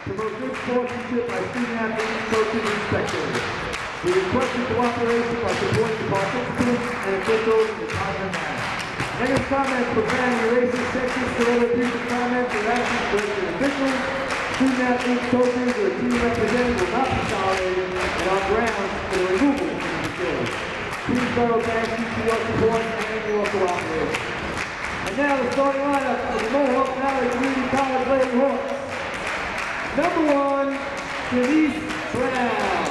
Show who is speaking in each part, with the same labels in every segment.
Speaker 1: promote good sportsmanship by student athletes, coaches, and spectators. We request your cooperation by supporting the participants and officials in the positive manner. Negative comments, profanity, racist, sexist, or other abusive comments or actions directed at officials, student athletes, coaches, or team representatives will not be tolerated and on grounds for removal from the facility. Queensboro thanks you for your support and your cooperation. And now the starting lineup for the Mohawk Valley Community College Lady Hawks. Number 1, Denise Brown.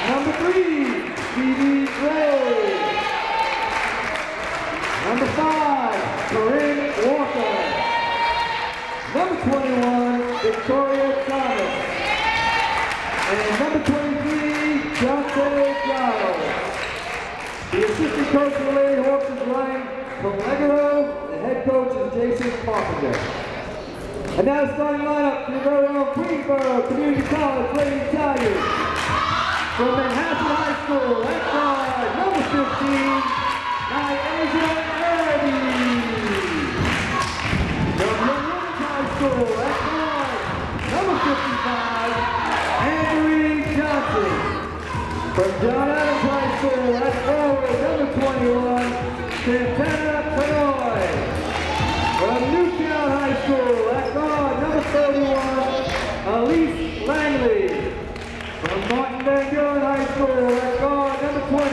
Speaker 1: Number 3, Phoebe Ray. Number 5, Corinne Walker. Number 21, Victoria Thomas. And number 23, Jonte Giles. The assistant coach for the Lady Hawks is Ryan Pellegro. The head coach is Jason Carpenter. And now the starting lineup for the very own Queensboro Community College Lady Tigers. From Manhattan High School, at guard, number 15, Niaja Irby. From Women's High School, at guard, number 55, Anne-Marie Johnson. From John Adams High School, at forward, number 21, Santana Panoy. From Newtown High School, at guard, number 31, Elise Langley. From Martin Van Buren High School, at guard, number 20,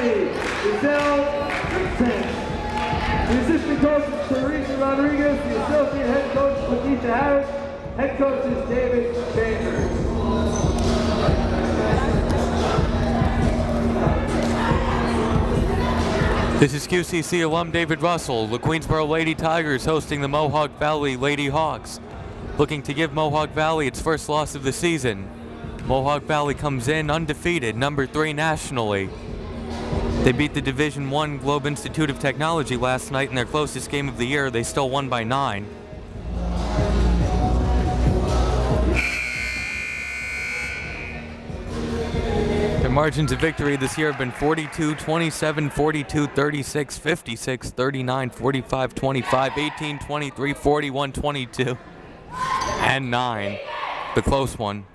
Speaker 1: Giselle Vincent. The assistant coach is Teresa Rodriguez. The associate head coach is Lakeisha Harris. Head coach is David Chambers.
Speaker 2: This is QCC alum David Russell. The Queensboro Lady Tigers hosting the Mohawk Valley Lady Hawks, looking to give Mohawk Valley its first loss of the season. Mohawk Valley comes in undefeated, number 3 nationally. They beat the Division I Globe Institute of Technology last night in their closest game of the year. They still won by 9. Their margins of victory this year have been 42, 27, 42, 36, 56, 39, 45, 25, 18, 23, 41, 22, and 9. The close one.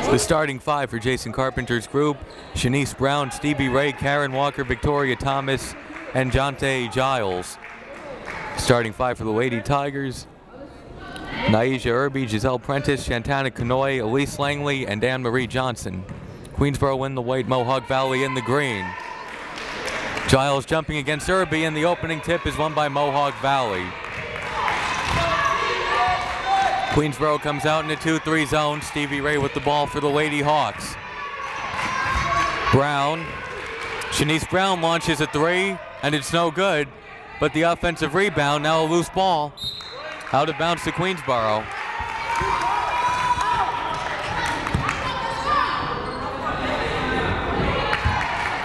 Speaker 2: The starting 5 for Jason Carpenter's group: Shanice Brown, Stevie Ray, Karen Walker, Victoria Thomas, and Jonte Giles. Starting 5 for the Lady Tigers: Niaja Irby, Giselle Prentice, Shantana Canoy, Elise Langley, and Anne-Marie Johnson. Queensboro in the white, Mohawk Valley in the green. Giles jumping against Irby, and the opening tip is won by Mohawk Valley. Queensboro comes out in a 2-3 zone. Stevie Ray with the ball for the Lady Hawks. Brown. Shanice Brown launches a 3, and it's no good. But the offensive rebound, now a loose ball. Out of bounds to Queensboro.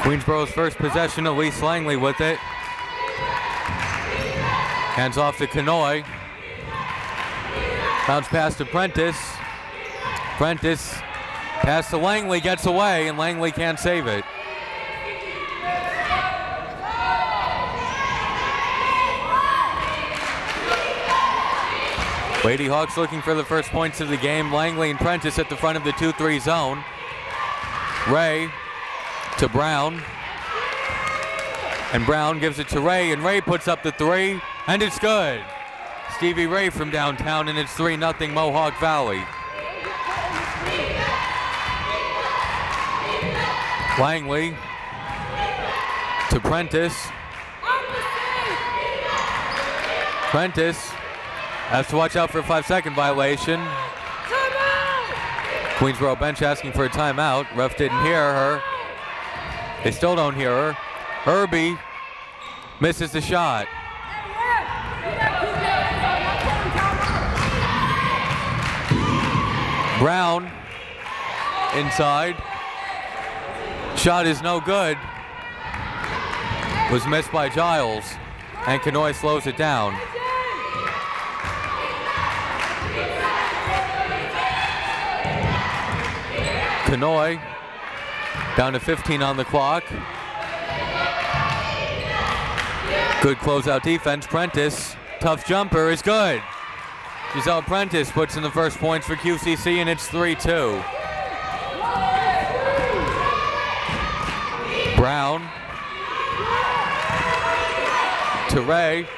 Speaker 2: Queensboro's first possession, Elise Langley with it. Hands off to Canoy. Bounce pass to Prentice. Prentice, pass to Langley, gets away, and Langley can't save it. Lady Hawks looking for the first points of the game. Langley and Prentice at the front of the 2-3 zone. Ray to Brown. And Brown gives it to Ray, and Ray puts up the 3, and it's good. Stevie Ray from downtown, and it's 3-0 Mohawk Valley. Langley to Prentice. Prentice has to watch out for a 5-second violation. Queensboro bench asking for a timeout. Ref didn't hear her. They still don't hear her. Irby misses the shot. Brown inside. Shot is no good. Was missed by Giles, and Canoy slows it down. Canoy down to 15 on the clock. Good closeout defense. Prentice, tough jumper is good. Giselle Prentice puts in the first points for QCC, and it's 3-2. Brown to Ray.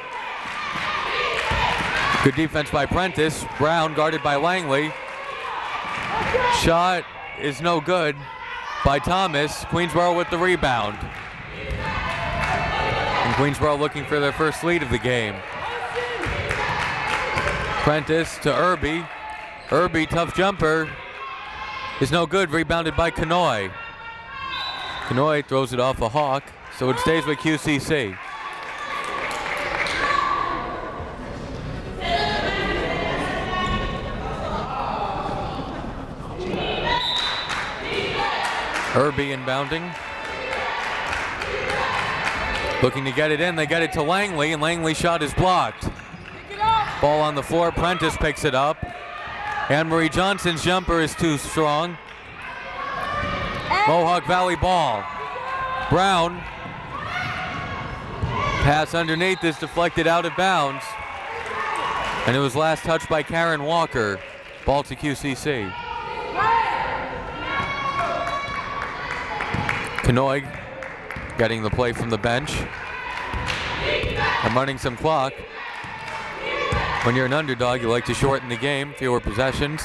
Speaker 2: Good defense by Prentice. Brown guarded by Langley. Shot is no good by Thomas. Queensboro with the rebound. And Queensboro looking for their first lead of the game. Prentice to Irby. Irby, tough jumper, is no good. Rebounded by Kanoy. Kanoy throws it off a Hawk, so it stays with QCC. Irby inbounding. Looking to get it in. They get it to Langley, and Langley's shot is blocked. Ball on the floor. Prentice picks it up. Anne-Marie Johnson's jumper is too strong. Mohawk Valley ball. Brown. Pass underneath is deflected out of bounds. And it was last touched by Karen Walker. Ball to QCC. Kanoy getting the play from the bench. I'm running some clock. When you're an underdog, you like to shorten the game, fewer possessions.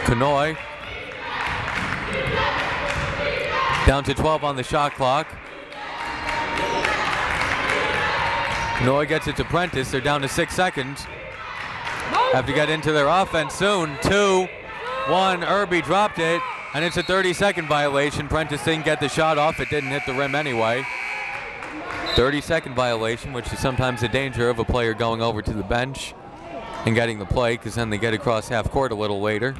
Speaker 2: Kanoy down to 12 on the shot clock. Kanoy gets it to Prentice. They're down to 6 seconds. Have to get into their offense soon. 2-1. Irby dropped it, and it's a 30-second violation. Prentice didn't get the shot off. It didn't hit the rim anyway. 30-second violation, which is sometimes the danger of a player going over to the bench and getting the play, because then they get across half court a little later.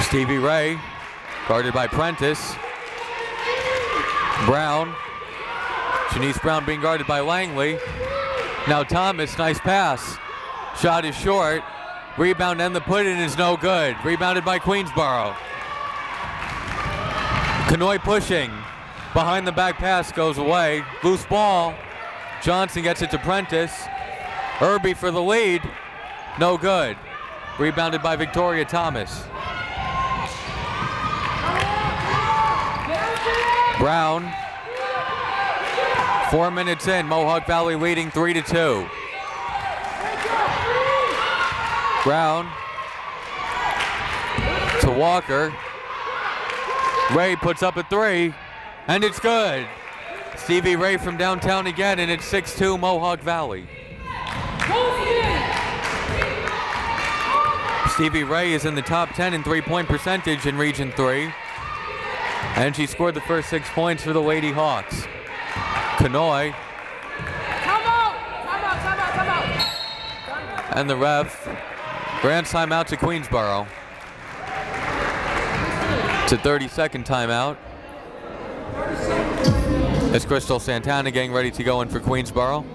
Speaker 2: Stevie Ray, guarded by Prentice. Brown. Shanice Brown being guarded by Langley. Now Thomas, nice pass. Shot is short. Rebound and the put-in is no good. Rebounded by Queensboro. Kanoy pushing. Behind the back pass goes away. Loose ball. Johnson gets it to Prentice. Irby for the lead. No good. Rebounded by Victoria Thomas. Brown. 4 minutes in. Mohawk Valley leading 3-2. Brown to Walker. Ray puts up a three, and it's good. Stevie Ray from downtown again, and it's 6-2 Mohawk Valley. Stevie Ray is in the top 10 in three-point percentage in Region 3, and she scored the first 6 points for the Lady Hawks. Kanoy. And the ref grants timeout to Queensboro. It's a 30-second timeout. It's Crystal Santana getting ready to go in for Queensboro.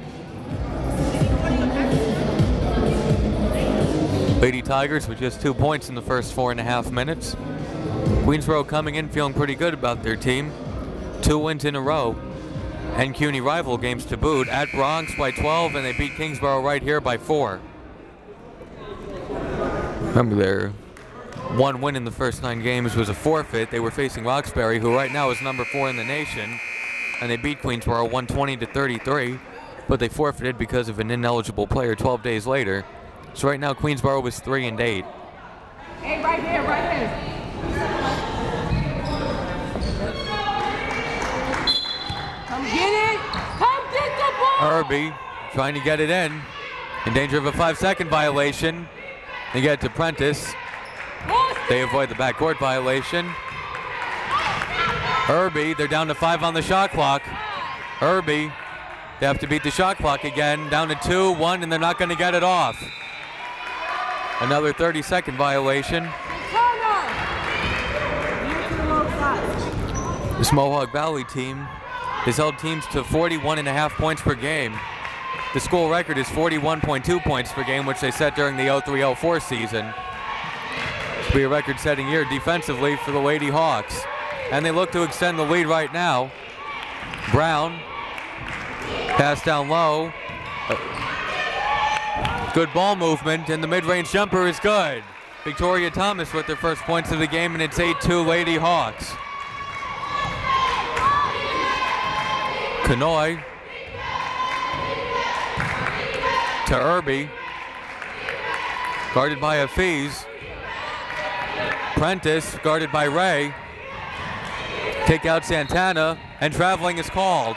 Speaker 2: Lady Tigers with just 2 points in the first 4.5 minutes. Queensboro coming in feeling pretty good about their team. 2 wins in a row. And CUNY rival games to boot. At Bronx by 12, and they beat Kingsborough right here by 4. Remember, their 1 win in the first 9 games was a forfeit. They were facing Roxbury, who right now is number 4 in the nation, and they beat Queensboro 120-33, but they forfeited because of an ineligible player 12 days later. So right now Queensboro was 3-8.
Speaker 3: Hey, right here, right here. Come get it. Come get the ball.
Speaker 2: Irby trying to get it in danger of a 5-second violation. They get it to Prentice. They avoid the backcourt violation. Irby, they're down to 5 on the shot clock. Irby, they have to beat the shot clock again. Down to 2-1, and they're not going to get it off. Another 30-second violation. This Mohawk Valley team has held teams to 41.5 points per game. The school record is 41.2 points per game, which they set during the 03-04 season. This will be a record-setting year defensively for the Lady Hawks. And they look to extend the lead right now. Brown, pass down low. Good ball movement, and the mid-range jumper is good. Victoria Thomas with their first points of the game, and it's 8-2 Lady Hawks. Kanoy to Irby, guarded by Hafiz. Prentice guarded by Ray. Kick out Santana, and traveling is called.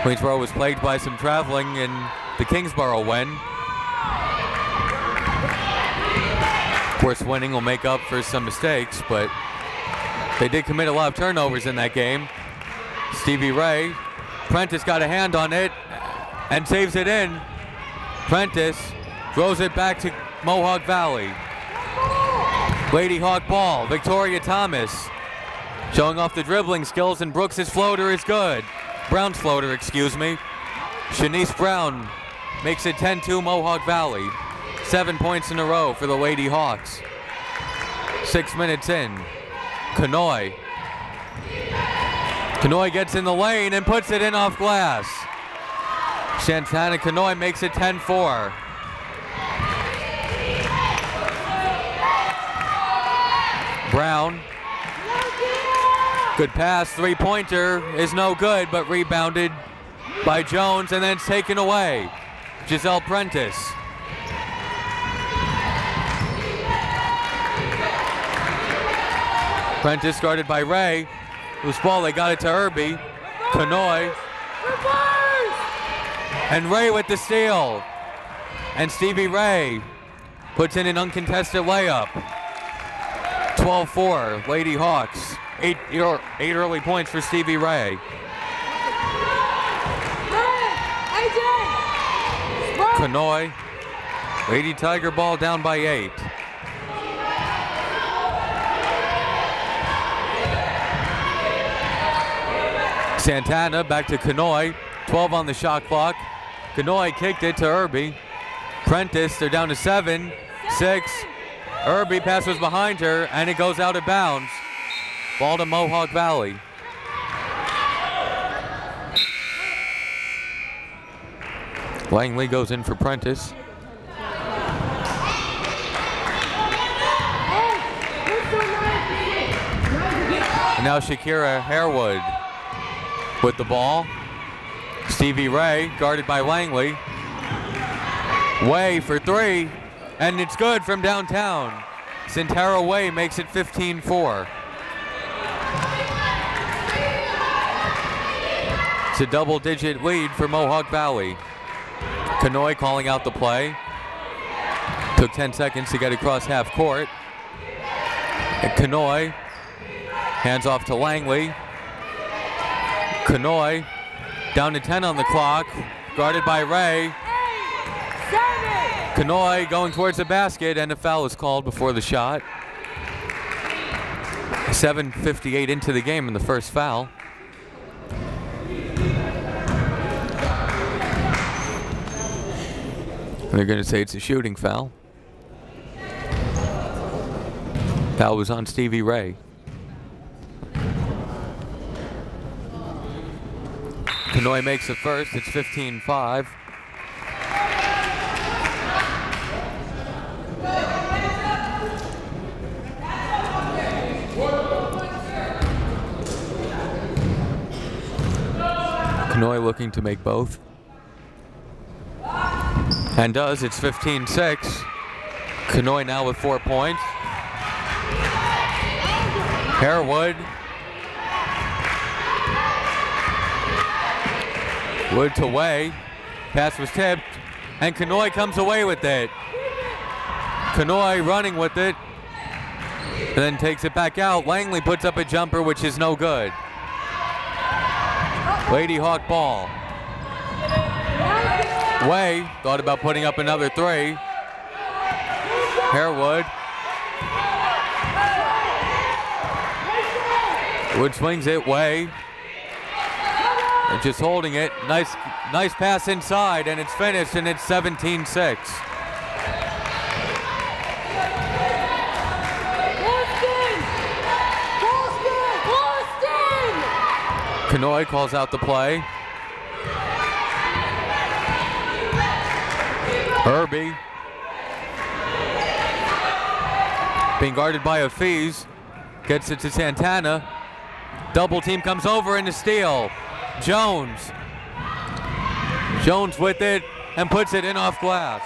Speaker 2: Queensboro was plagued by some traveling in the Kingsborough win. Of course, winning will make up for some mistakes, but they did commit a lot of turnovers in that game. Stevie Ray, Prentice got a hand on it and saves it in. Prentice throws it back to Mohawk Valley. Lady Hawk ball, Victoria Thomas showing off the dribbling skills, and Brooks's floater is good. Brown's floater, excuse me. Shanice Brown makes it 10-2 Mohawk Valley. 7 points in a row for the Lady Hawks. 6 minutes in. Kanoy. Kanoy gets in the lane and puts it in off glass. Santana Kanoy makes it 10-4. Brown. Good pass, three-pointer is no good, but rebounded by Jones, and then it's taken away. Giselle Prentice. Prentice guarded by Ray. Loose ball, they got it to Irby. Kanoy. And Ray with the steal. And Stevie Ray puts in an uncontested layup. 12-4, Lady Hawks. Eight early points for Stevie Ray. Kanoy. Lady Tiger ball down by 8. Santana back to Kanoy. 12 on the shot clock. Kanoy kicked it to Irby. Prentice, they're down to 7. 6. Irby pass was behind her, and it goes out of bounds. Ball to Mohawk Valley. Langley goes in for Prentice. And now Shakira Harewood with the ball. Stevie Ray guarded by Langley. Way for 3, and it's good from downtown. Sintara Way makes it 15-4. It's a double-digit lead for Mohawk Valley. Kanoy calling out the play. Took 10 seconds to get across half court. And Kanoy hands off to Langley. Kanoy down to 10 on the clock, guarded by Ray. Kanoy going towards the basket, and a foul is called before the shot. 7:58 into the game in the first foul. They're going to say it's a shooting foul. Foul was on Stevie Ray. Kanoy makes the first, it's 15-5. Kanoy looking to make both. And does, it's 15-6. Kanoy now with 4 points. Harewood. Wood to Way. Pass was tipped, and Kanoy comes away with it. Kanoy running with it, and then takes it back out. Langley puts up a jumper, which is no good. Lady Hawk ball. Way thought about putting up another 3. Harewood. Wood swings it. Way. And just holding it. Nice pass inside, and it's finished, and it's 17-6. Kanoy calls out the play. Irby being guarded by Hafiz. Gets it to Santana. Double team comes over and a steal. Jones. Jones with it and puts it in off glass.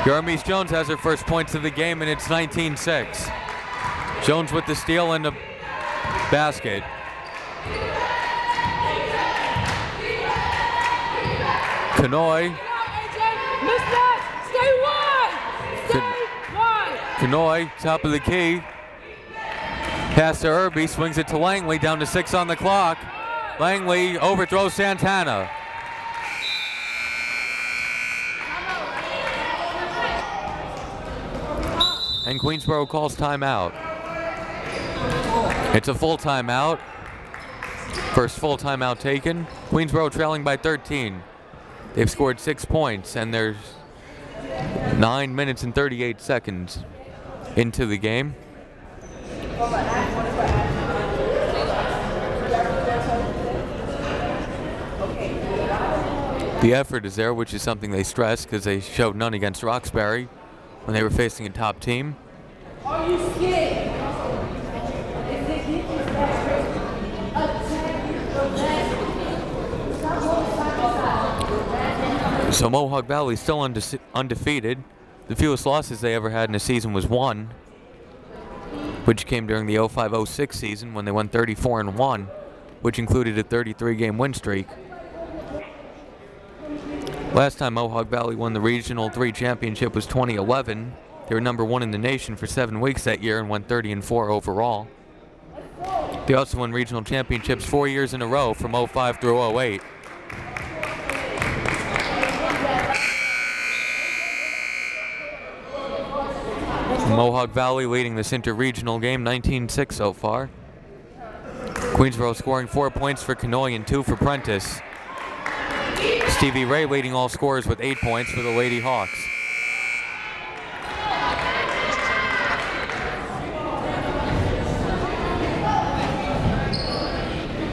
Speaker 2: Yarmis Jones has her first points of the game, and it's 19-6. Jones with the steal and the basket. Kanoy. Kanoy, top of the key. Pass to Irby, swings it to Langley, down to 6 on the clock. Langley overthrows Santana. And Queensboro calls timeout. It's a full timeout. First full timeout taken. Queensboro trailing by 13. They've scored 6 points, and there's 9 minutes and 38 seconds into the game. The effort is there, which is something they stress because they showed none against Roxbury when they were facing a top team.
Speaker 3: Are you scared?
Speaker 2: So Mohawk Valley still undefeated. The fewest losses they ever had in a season was 1, which came during the 05-06 season when they won 34-1, which included a 33-game win streak. Last time Mohawk Valley won the Regional 3 championship was 2011. They were number 1 in the nation for 7 weeks that year and won 30-4 overall. They also won regional championships 4 years in a row from 05 through 08. Mohawk Valley leading this inter-regional game 19-6 so far. Queensboro scoring 4 points for Kanoy and 2 for Prentice. Stevie Ray leading all scorers with 8 points for the Lady Hawks.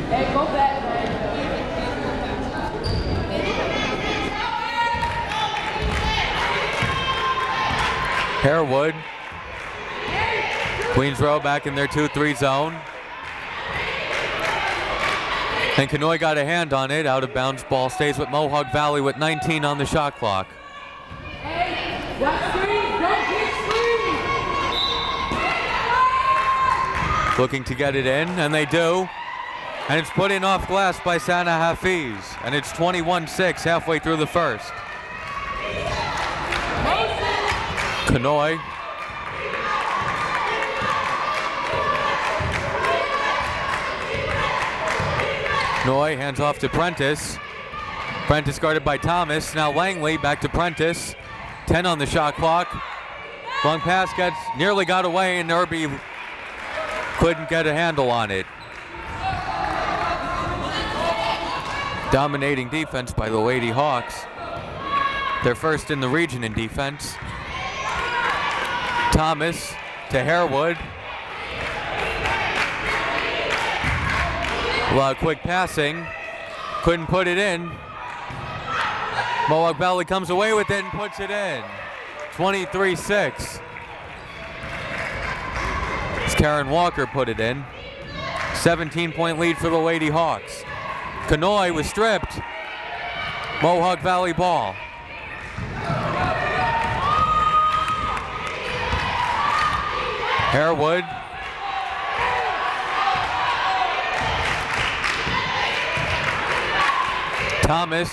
Speaker 3: Hey, go back,
Speaker 2: Harewood. Queensboro back in their 2-3 zone. And Kanoy got a hand on it. Out of bounds ball stays with Mohawk Valley with 19 on the shot clock. Looking to get it in, and they do. And it's put in off glass by Sana Hafiz. And it's 21-6 halfway through the first. Kanoy. Kanoy hands off to Prentice. Prentice guarded by Thomas. Now Langley back to Prentice. 10 on the shot clock. Long pass nearly got away, and Irby couldn't get a handle on it. Dominating defense by the Lady Hawks. They're first in the region in defense. Thomas to Harewood. A lot of quick passing. Couldn't put it in. Mohawk Valley comes away with it and puts it in. 23-6. As Karen Walker put it in. 17-point lead for the Lady Hawks. Kanoy was stripped. Mohawk Valley ball. Harewood. Thomas.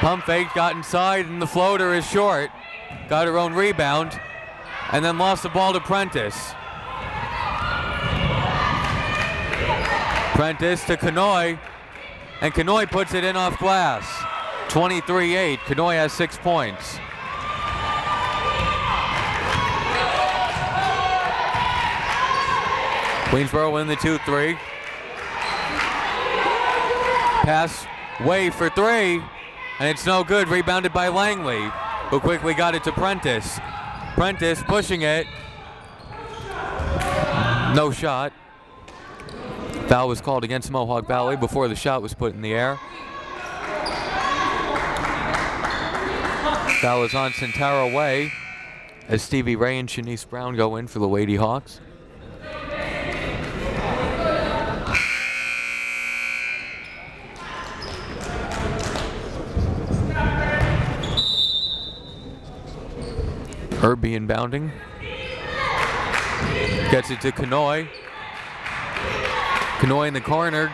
Speaker 2: Pump fake, got inside, and the floater is short. Got her own rebound, and then lost the ball to Prentice. Prentice to Kanoy, and Kanoy puts it in off glass. 23-8, Kanoy has 6 points. Queensboro win the 2-3. Pass way for 3, and it's no good. Rebounded by Langley, who quickly got it to Prentice. Prentice pushing it. No shot. Foul was called against Mohawk Valley before the shot was put in the air. Foul is on Centara Way as Stevie Ray and Shanice Brown go in for the Lady Hawks. Irby inbounding. Gets it to Kanoy. Kanoy in the corner,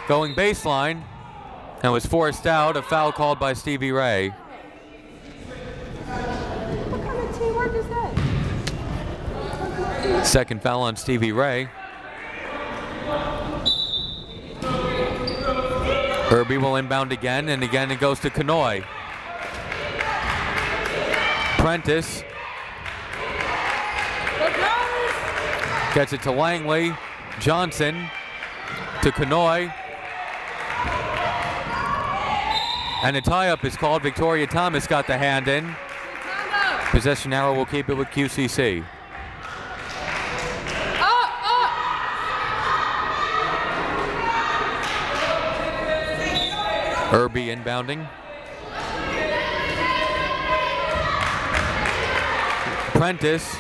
Speaker 2: going baseline, and was forced out. A foul called by Stevie Ray.
Speaker 3: What kind of teamwork is that?
Speaker 2: Second foul on Stevie Ray. Irby will inbound again, and again it goes to Kanoy. Prentice gets it to Langley. Johnson to Kanoy. And a tie-up is called. Victoria Thomas got the hand in. Possession arrow will keep it with QCC. Irby inbounding. Prentice.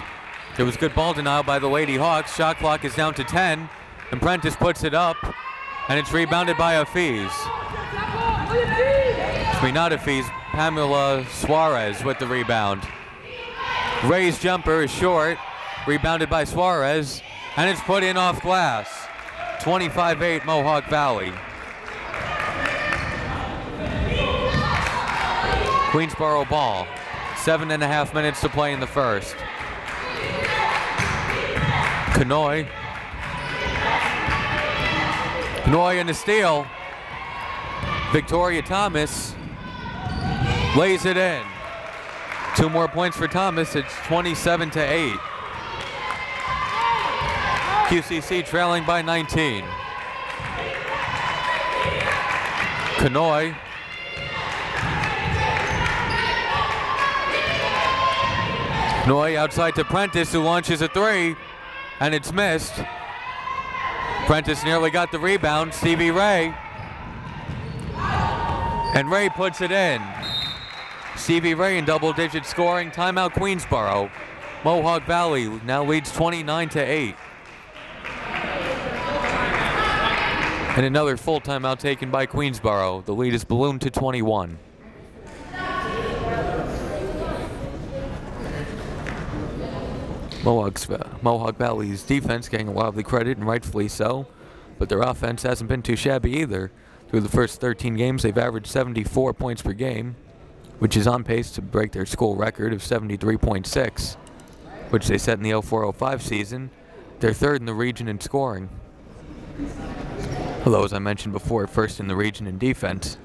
Speaker 2: It was good ball denial by the Lady Hawks. Shot clock is down to 10. And Prentice puts it up. And it's rebounded by Hafiz. Not Hafiz. Pamela Suarez with the rebound. Ray's jumper is short. Rebounded by Suarez. And it's put in off glass. 25-8 Mohawk Valley. Queensboro ball. 7.5 minutes to play in the first. Kanoy. Kanoy in the steal. Victoria Thomas lays it in. 2 more points for Thomas. It's 27-8. QCC trailing by 19. Kanoy. Kanoy outside to Prentice, who launches a 3, and it's missed. Prentice nearly got the rebound. Stevie Ray. And Ray puts it in. Stevie Ray in double-digit scoring. Timeout Queensboro. Mohawk Valley now leads 29-8. And another full timeout taken by Queensboro. The lead is ballooned to 21. Mohawk Valley's defense getting a lot of the credit, and rightfully so, but their offense hasn't been too shabby either. Through the first 13 games, they've averaged 74 points per game, which is on pace to break their school record of 73.6, which they set in the 04-05 season. They're third in the region in scoring. Although, as I mentioned before, first in the region in defense.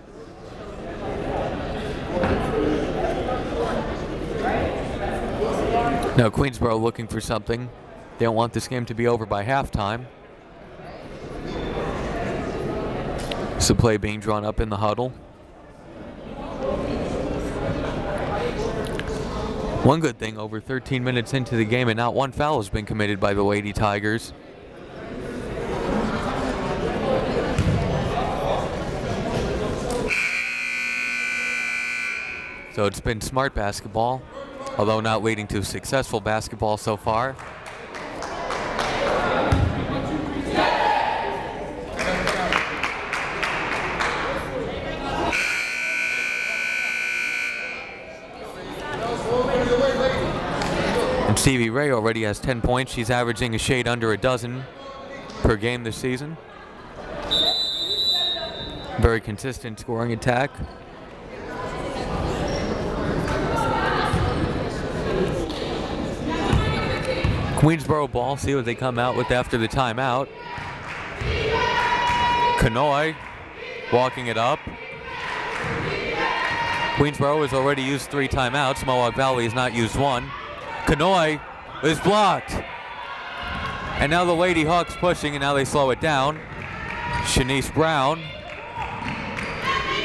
Speaker 2: Now, Queensboro looking for something. They don't want this game to be over by halftime. So play being drawn up in the huddle. One good thing, over 13 minutes into the game, and not one foul has been committed by the Lady Tigers. So it's been smart basketball, although not leading to successful basketball so far. And Stevie Ray already has 10 points. She's averaging a shade under a dozen per game this season. Very consistent scoring attack. Queensboro ball, see what they come out with after the timeout. Kanoy walking it up. Queensboro has already used 3 timeouts. Mohawk Valley has not used 1. Kanoy is blocked. And now the Lady Hawks pushing, and now they slow it down. Shanice Brown.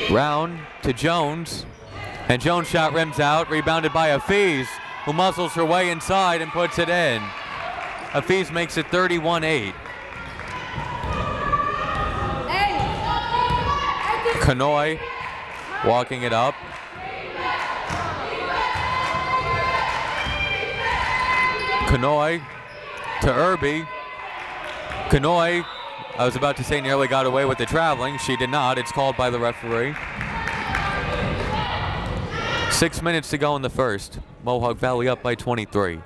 Speaker 2: Brown to Jones. And Jones' shot rims out, rebounded by Hafiz, who muscles her way inside and puts it in. Hafiz makes it 31-8. Kanoy walking it up. Kanoy to Irby. Kanoy, I was about to say nearly got away with the traveling. She did not. It's called by the referee. 6 minutes to go in the first. Mohawk Valley up by 23.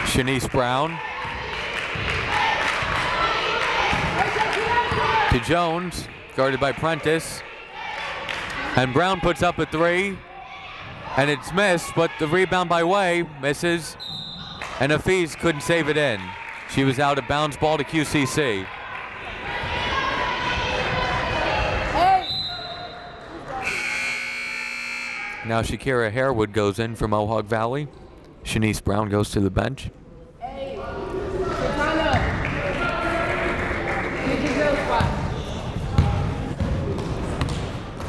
Speaker 2: Shanice Brown to Jones, guarded by Prentice. And Brown puts up a three, and it's missed, but the rebound by Way misses, and Hafiz couldn't save it in. She was out of bounds, ball to QCC. Now Shakira Harewood goes in for Mohawk Valley. Shanice Brown goes to the bench.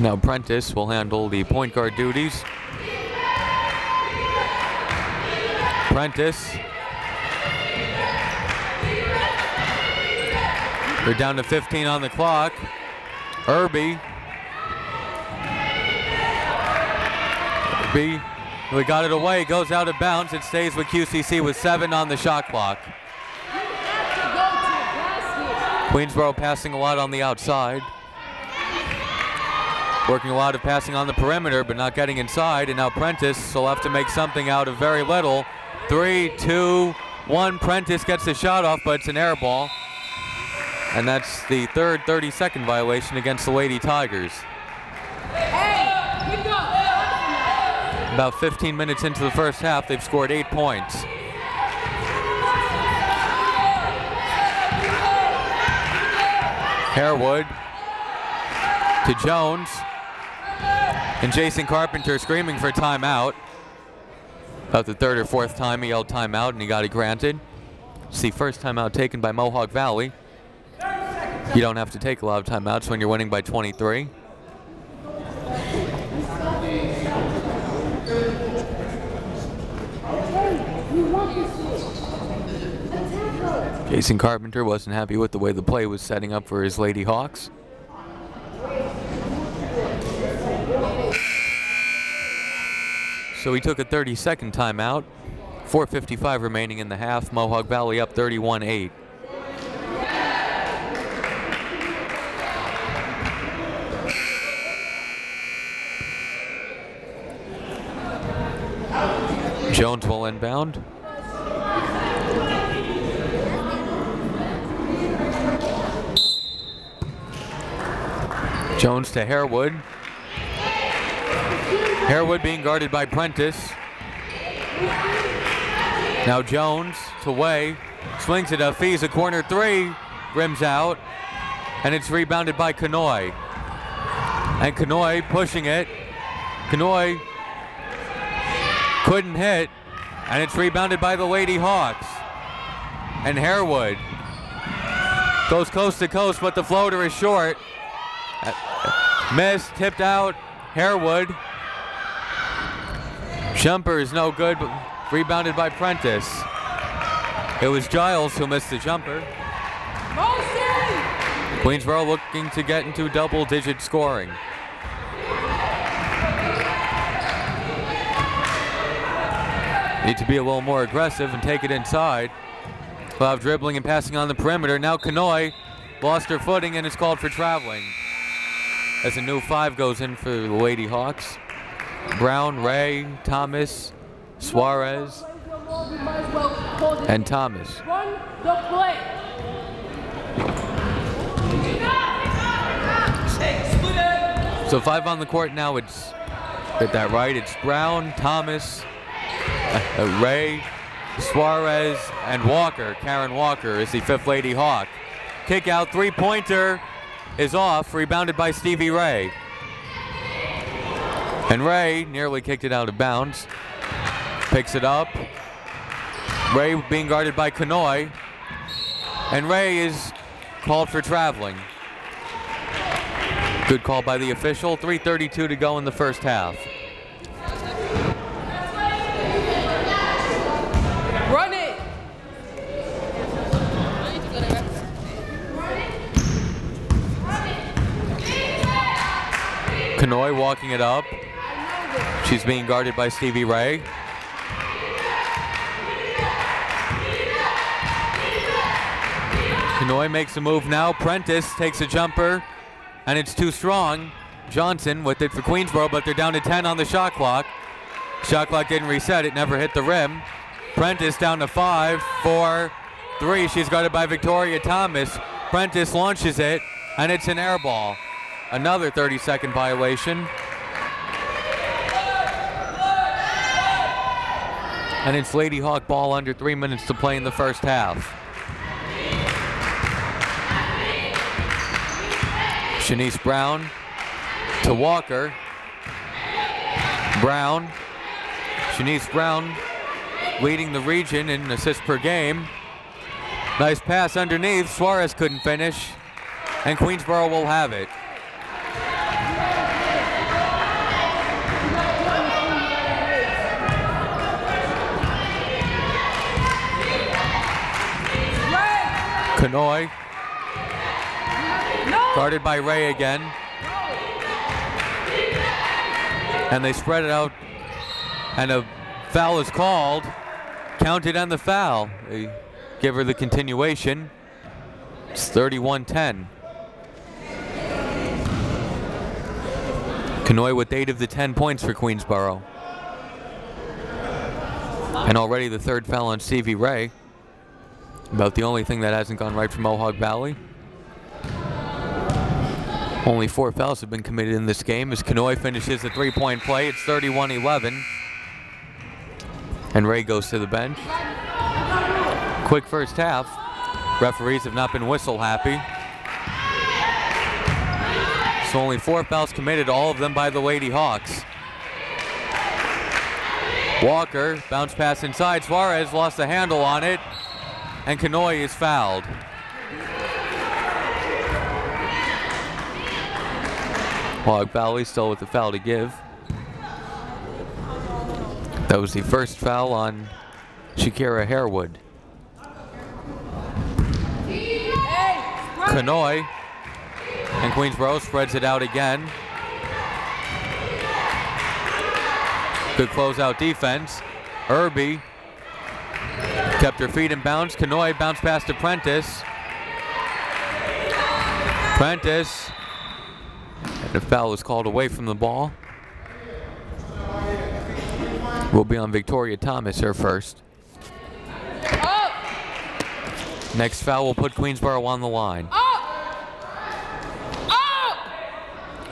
Speaker 2: Now Prentice will handle the point guard duties. Prentice. They're down to 15 on the clock. Irby. We got it away, goes out of bounds. It stays with QCC with 7 on the shot clock. Queensboro passing a lot on the outside. Working a lot of passing on the perimeter, but not getting inside. And now Prentice will have to make something out of very little. 3, 2, 1. Prentice gets the shot off, but it's an air ball. And that's the third 30-second violation against the Lady Tigers. About 15 minutes into the first half, they've scored 8 points. Harewood to Jones. And Jason Carpenter screaming for timeout. About the third or fourth time he yelled timeout, and he got it granted. It's the first timeout taken by Mohawk Valley. You don't have to take a lot of timeouts when you're winning by 23. Jason Carpenter wasn't happy with the way the play was setting up for his Lady Hawks. So he took a 30-second timeout. 4:55 remaining in the half. Mohawk Valley up 31-8. Jones will inbound. Jones to Harewood. Harewood being guarded by Prentice. Now Jones to Way. Swings it up. Hafiz, a corner three. Rims out. And it's rebounded by Kanoy. And Kanoy pushing it. Kanoy couldn't hit. And it's rebounded by the Lady Hawks. And Harewood goes coast to coast, but the floater is short. Missed, tipped out. Harewood. Jumper is no good, but rebounded by Prentice. It was Giles who missed the jumper. Queensboro looking to get into double-digit scoring. Need to be a little more aggressive and take it inside. We'll have dribbling and passing on the perimeter. Now Kanoy lost her footing and is called for traveling. As a new 5 goes in for the Lady Hawks. Brown, Ray, Thomas, Suarez, and Thomas. So 5 on the court now. It's, get that right, it's Brown, Thomas, Ray, Suarez, and Walker. Karen Walker is the 5th Lady Hawk. Kick out, three-pointer is off, rebounded by Stevie Ray. And Ray nearly kicked it out of bounds. Picks it up. Ray being guarded by Kanoy. And Ray is called for traveling. Good call by the official. 3:32 to go in the first half.
Speaker 3: Run it!
Speaker 2: Kanoy walking it up. She's being guarded by Stevie Ray. Kanoy makes a move now. Prentice takes a jumper, and it's too strong. Johnson with it for Queensboro, but they're down to 10 on the shot clock. Shot clock didn't reset. It never hit the rim. Prentice down to 5, 4, 3. She's guarded by Victoria Thomas. Prentice launches it, and it's an air ball. Another 30-second violation. And it's Lady Hawk ball, under 3 minutes to play in the first half. Shanice Brown to Walker. Brown. Shanice Brown leading the region in assists per game. Nice pass underneath. Suarez couldn't finish, and Queensboro will have it. Kanoy. Guarded by Ray again. And they spread it out, and a foul is called. Counted on the foul. They give her the continuation. It's 31-10. Kanoy with 8 of the 10 points for Queensboro. And already the third foul on Stevie Ray. About the only thing that hasn't gone right for Mohawk Valley. Only 4 fouls have been committed in this game as Kanoy finishes the three-point play. It's 31-11. And Ray goes to the bench. Quick first half. Referees have not been whistle happy. So only 4 fouls committed, all of them by the Lady Hawks. Walker, bounce pass inside. Suarez lost the handle on it, and Kanoy is fouled. Mohawk Valley still with the foul to give. That was the first foul on Shakira Harewood. Kanoy, and Queensboro spreads it out again. Good closeout defense. Irby kept her feet in bounds. Kanoy bounced past to Prentice. Prentice, and the foul is called away from the ball. Will be on Victoria Thomas, her first. Next foul will put Queensboro on the line.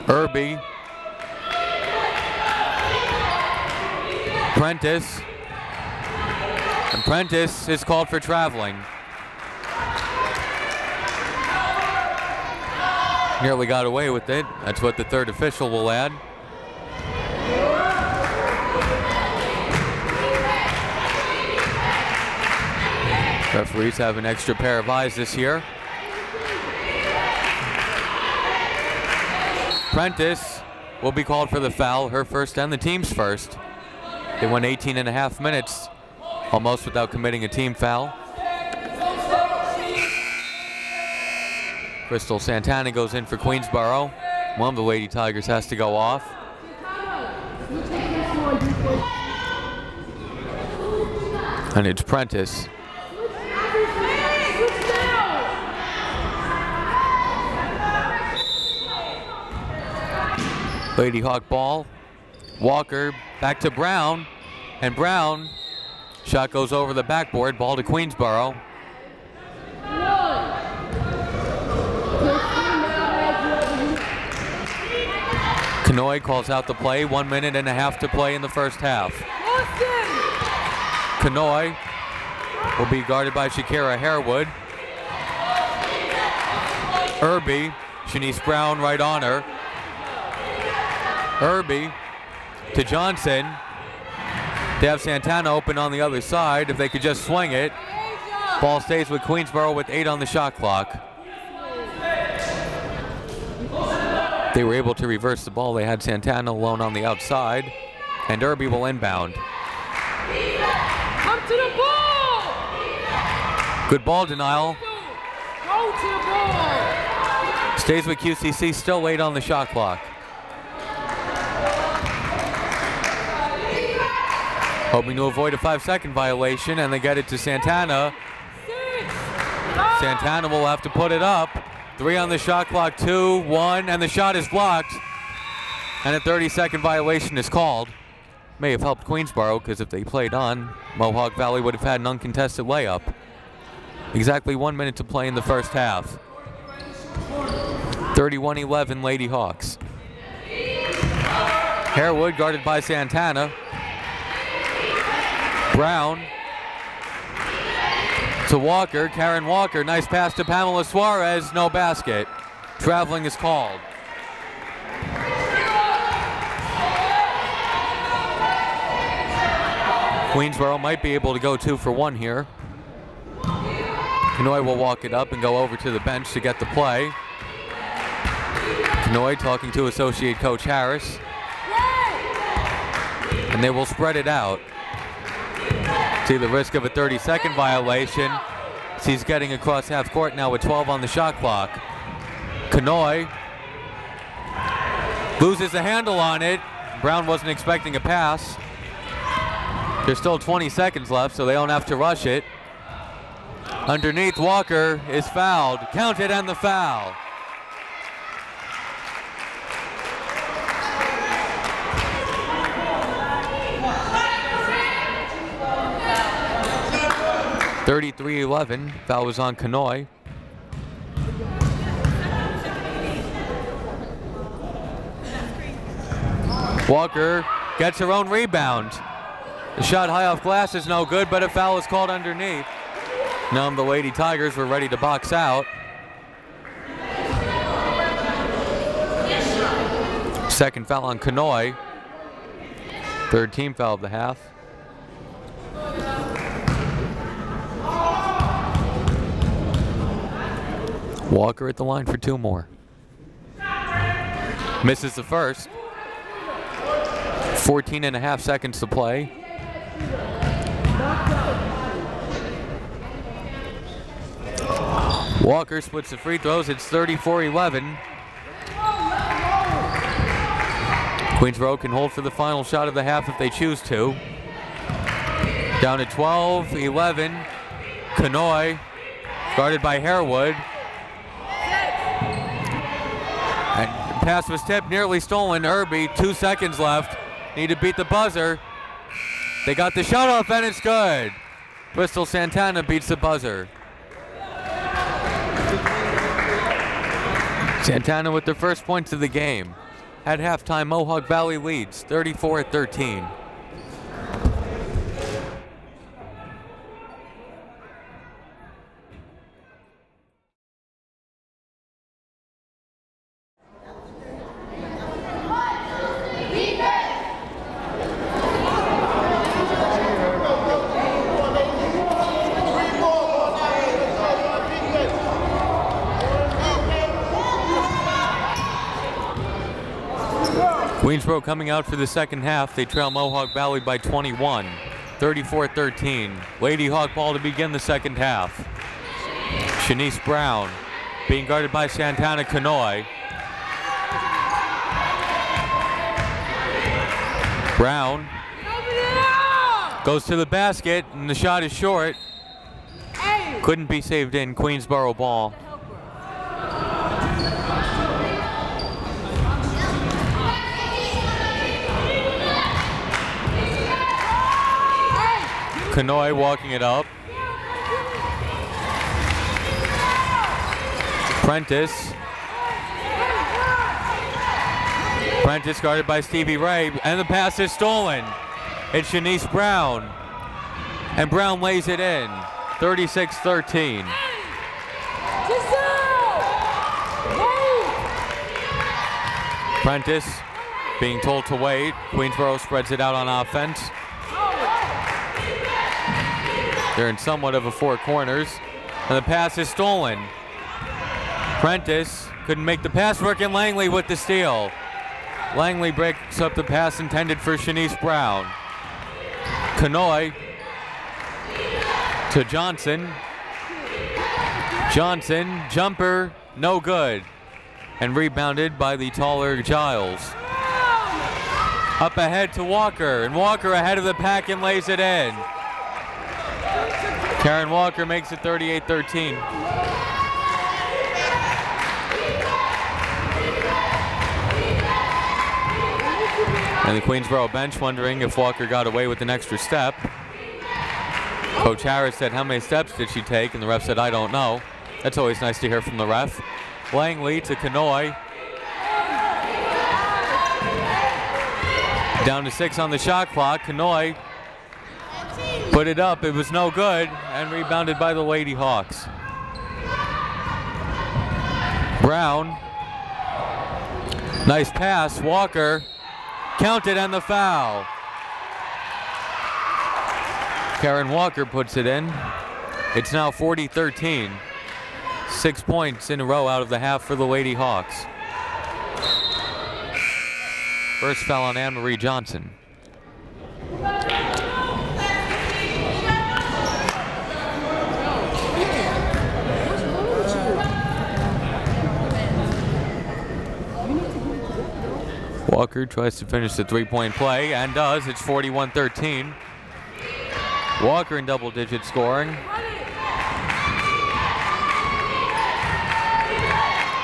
Speaker 2: Irby. Prentice. And Prentice is called for traveling. Nearly got away with it. That's what the third official will add. Referees have an extra pair of eyes this year. Prentice will be called for the foul, her first and the team's first. They went 18.5 minutes, almost without committing a team foul. Crystal Santana goes in for Queensboro. One of the Lady Tigers has to go off. And it's Prentice. Lady Hawk ball. Walker back to Brown, and Brown, shot goes over the backboard, ball to Queensboro. Kanoy calls out the play, 1.5 minutes to play in the first half. Kanoy will be guarded by Shakira Harewood. Irby, Shanice Brown right on her. Irby to Johnson. They have Santana open on the other side. If they could just swing it. Ball stays with Queensboro with 8 on the shot clock. They were able to reverse the ball. They had Santana alone on the outside. And Irby will inbound.
Speaker 3: Come to the ball!
Speaker 2: Good ball denial.
Speaker 3: Go to the ball!
Speaker 2: Stays with QCC, still 8 on the shot clock. hoping to avoid a 5-second violation, and they get it to Santana. Santana will have to put it up. 3 on the shot clock, 2, 1, and the shot is blocked. And a 30-second violation is called. May have helped Queensboro, because if they played on, Mohawk Valley would have had an uncontested layup. Exactly 1 minute to play in the first half. 31-11 Lady Hawks. Harewood guarded by Santana. Brown to Walker. Karen Walker, nice pass to Pamela Suarez, no basket. Traveling is called. Queensboro might be able to go 2 for 1 here. Kanoy will walk it up and go over to the bench to get the play. Kanoy talking to associate coach Harris. And they will spread it out. See the risk of a 30-second violation. He's getting across half court now with 12 on the shot clock. Kanoy loses the handle on it. Brown wasn't expecting a pass. There's still 20 seconds left, so they don't have to rush it. Underneath, Walker is fouled. Counted and the foul. (33-11). Foul was on Kanoy. Walker gets her own rebound. The shot high off glass is no good, but a foul is called underneath. Now the Lady Tigers were ready to box out. Second foul on Kanoy. Third team foul of the half. Walker at the line for 2 more. Misses the first. 14.5 seconds to play. Walker splits the free throws. It's 34-11. Queensboro can hold for the final shot of the half if they choose to. Down to 12-11. Kanoy, guarded by Harewood. And the pass was tipped, nearly stolen. Irby, 2 seconds left. Need to beat the buzzer. They got the shot off and it's good. Bristol Santana beats the buzzer. Santana with the first points of the game. At halftime, Mohawk Valley leads 34-13. Queensboro coming out for the second half. They trail Mohawk Valley by 21, 34-13. Lady Hawk ball to begin the second half. Shanice Brown being guarded by Santana Kanoy. Brown goes to the basket and the shot is short. Couldn't be saved in. Queensboro ball. Kanoy walking it up. Prentice. Prentice guarded by Stevie Ray, and the pass is stolen. It's Shanice Brown. And Brown lays it in. 36-13. Prentice being told to wait. Queensboro spreads it out on offense. They're in somewhat of a 4 corners. And the pass is stolen. Prentice couldn't make the pass work, and Langley with the steal. Langley breaks up the pass intended for Shanice Brown. Kanoy to Johnson. Johnson, jumper, no good. And rebounded by the taller Giles. Up ahead to Walker, and Walker ahead of the pack and lays it in. Karen Walker makes it 38-13. And the Queensboro bench wondering if Walker got away with an extra step. Coach Harris said, how many steps did she take? And the ref said, I don't know. That's always nice to hear from the ref. Langley to Kanoy. Down to 6 on the shot clock. Kanoy put it up. It was no good, and rebounded by the Lady Hawks. Brown. Nice pass. Walker counted, and the foul. Karen Walker puts it in. It's now 40-13. 6 points in a row out of the half for the Lady Hawks. First foul on Anne-Marie Johnson. Walker tries to finish the three-point play and does. It's 41-13. Walker in double-digit scoring.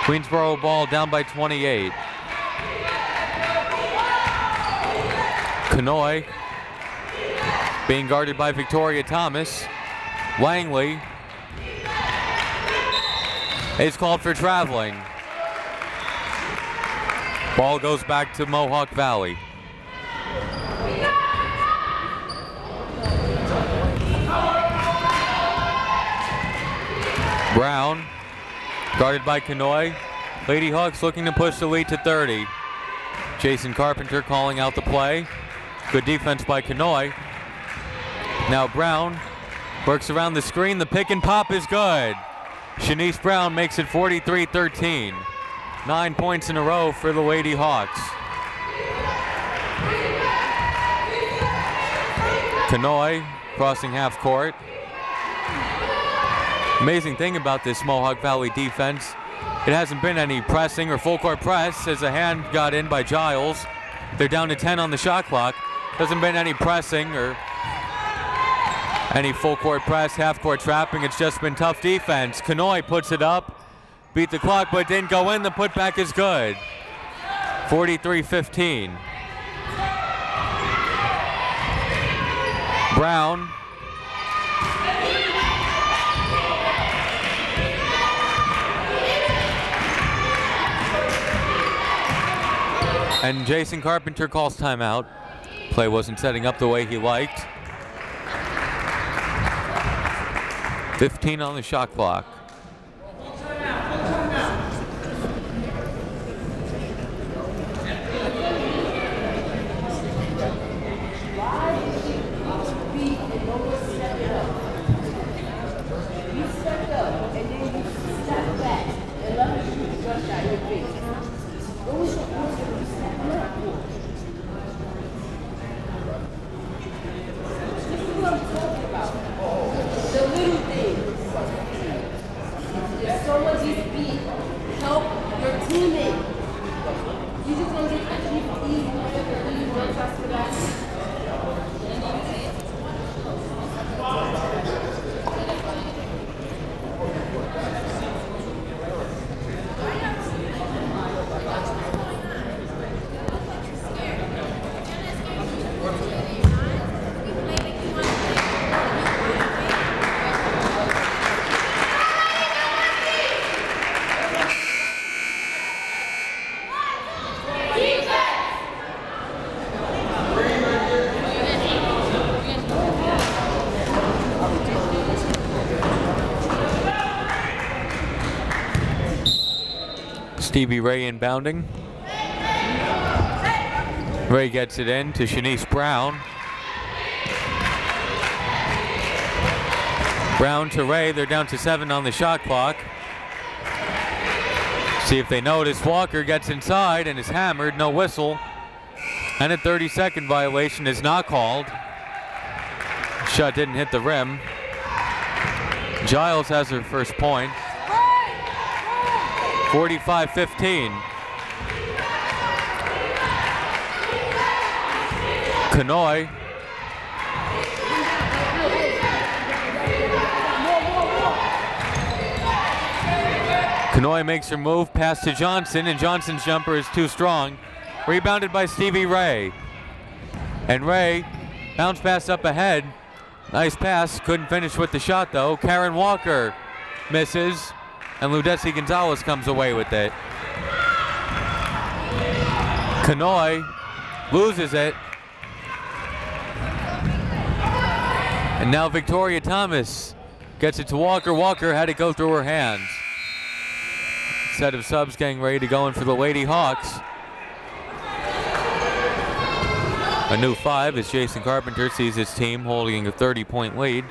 Speaker 2: Queensboro ball down by 28. Kanoy being guarded by Victoria Thomas. Langley is called for traveling. Ball goes back to Mohawk Valley. Brown guarded by Kanoy. Lady Hawks looking to push the lead to 30. Jason Carpenter calling out the play. Good defense by Kanoy. Now Brown works around the screen. The pick and pop is good. Shanice Brown makes it 43-13. 9 points in a row for the Lady Hawks. Kanoy crossing half court. Amazing thing about this Mohawk Valley defense, it hasn't been any pressing or full court press as a hand got in by Giles. They're down to 10 on the shot clock. Hasn't been any pressing or any full court press, half court trapping. It's just been tough defense. Kanoy puts it up, beat the clock, but didn't go in. The putback is good. 43-15. Brown. And Jason Carpenter calls timeout. Play wasn't setting up the way he liked. 15 on the shot clock. Stevie Ray inbounding. Ray gets it in to Shanice Brown. Brown to Ray. They're down to 7 on the shot clock. See if they notice. Walker gets inside and is hammered. No whistle. And a 30-second violation is not called. Shot didn't hit the rim. Giles has her first point. 45-15. Kanoy. Kanoy makes her move, pass to Johnson, and Johnson's jumper is too strong. Rebounded by Stevie Ray. And Ray, bounce pass up ahead. Nice pass, couldn't finish with the shot though. Karen Walker misses, and Ludesi Gonzalez comes away with it. Kanoy loses it. And now Victoria Thomas gets it to Walker. Walker had it go through her hands. Set of subs getting ready to go in for the Lady Hawks. A new 5 as Jason Carpenter sees his team holding a 30-point lead.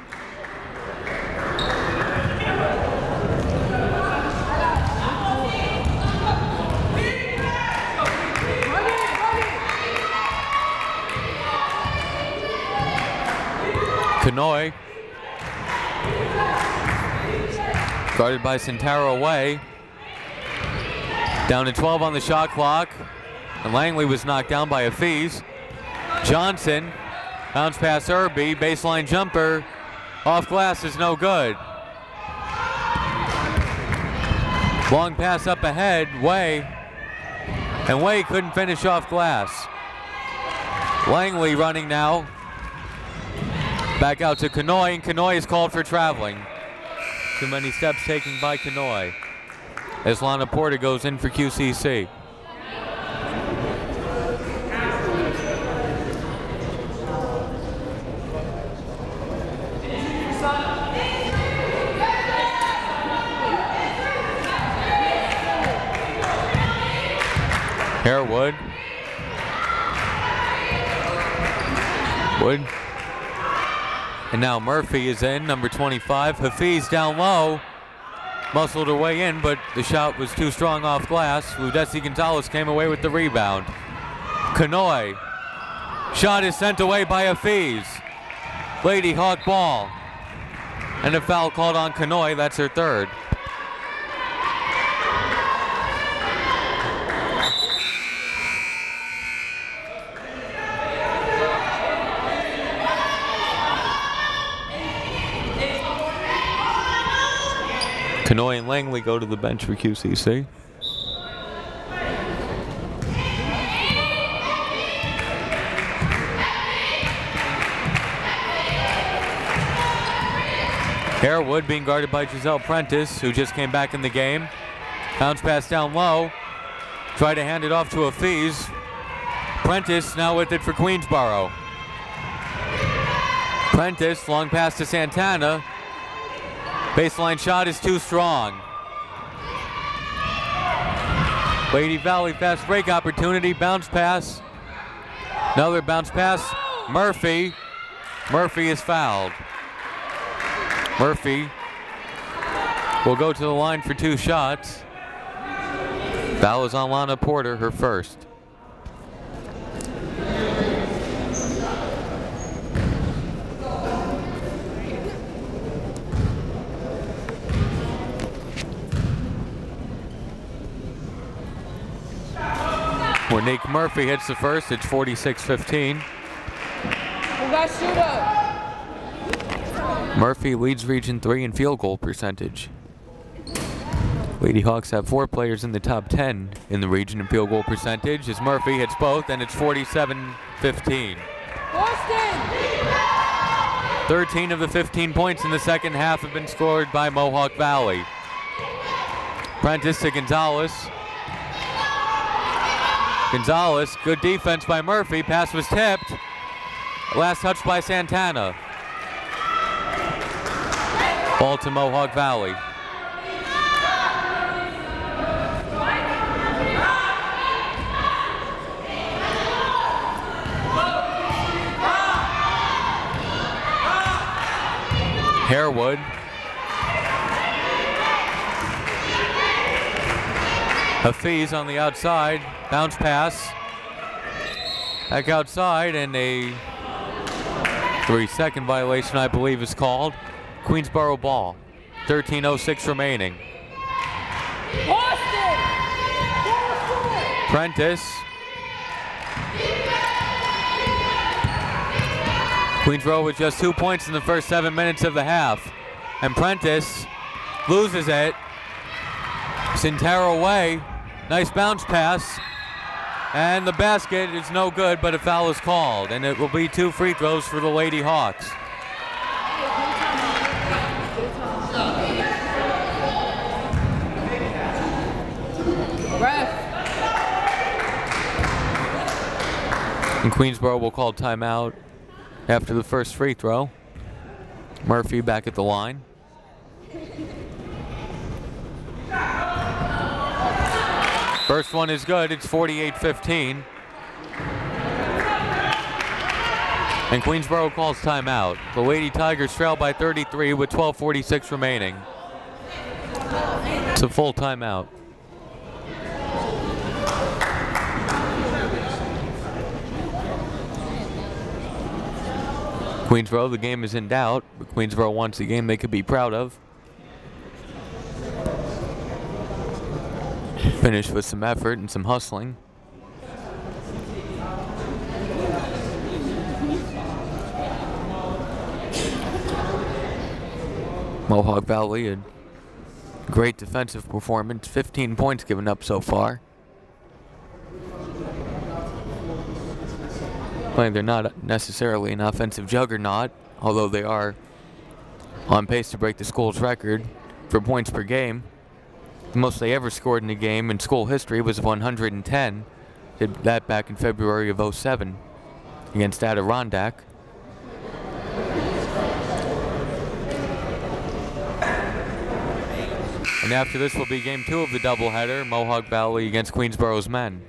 Speaker 2: Kanoy, guarded by Santaro Way. Down to 12 on the shot clock, and Langley was knocked down by Hafiz. Johnson, bounce pass Irby, baseline jumper, off glass is no good. Long pass up ahead, Way, and Way couldn't finish off glass. Langley running now. Back out to Kanoy, and Kanoy is called for traveling. Too many steps taken by Kanoy. As Lana Porter goes in for QCC. Harewood. Wood. And now Murphy is in, number 25. Hafiz down low. Muscled her way in, but the shot was too strong off glass. Ludesi Gonzalez came away with the rebound. Kanoy. Shot is sent away by Hafiz. Lady Hawk ball. And a foul called on Kanoy. That's her third. Kanoy and Langley go to the bench for QCC. Harewood being guarded by Giselle Prentice, who just came back in the game. Bounce pass down low. Try to hand it off to Hafiz. Prentice now with it for Queensboro. Prentice, long pass to Santana. Baseline shot is too strong. Lady Valley fast break opportunity, bounce pass. Another bounce pass, Murphy. Murphy is fouled. Murphy will go to the line for 2 shots. Foul is on Lana Porter, her first. Monique Murphy hits the first, it's 46-15.
Speaker 3: Who got shooter?
Speaker 2: Murphy leads Region 3 in field goal percentage. Lady Hawks have 4 players in the top 10 in the region in field goal percentage as Murphy hits both, and it's 47-15.
Speaker 3: Boston!
Speaker 2: 13 of the 15 points in the second half have been scored by Mohawk Valley. Prentice to Gonzalez. Gonzalez, good defense by Murphy. Pass was tipped. Last touch by Santana. Ball to Mohawk Valley. Harewood. Hafiz on the outside, bounce pass. Back outside, and a 3-second violation, I believe, is called. Queensboro ball, 13:06 remaining.
Speaker 3: Boston!
Speaker 2: Prentice. Queensboro with just 2 points in the first 7 minutes of the half. And Prentice loses it. Sintero away. Nice bounce pass. And the basket is no good, but a foul is called. And it will be 2 free throws for the Lady Hawks. And Queensboro will call timeout after the first free throw. Murphy back at the line. First one is good. It's 48-15. And Queensboro calls timeout. The Lady Tigers trail by 33 with 12:46 remaining. It's a full timeout. Queensboro, the game is in doubt, but Queensboro wants a game they could be proud of. Finish with some effort and some hustling. Mohawk Valley, a great defensive performance, 15 points given up so far. They're not necessarily an offensive juggernaut, although they are on pace to break the school's record for points per game. The most they ever scored in a game in school history was 110. Did that back in February of '07 against Adirondack. And after this will be game 2 of the doubleheader, Mohawk Valley against Queensboro's men.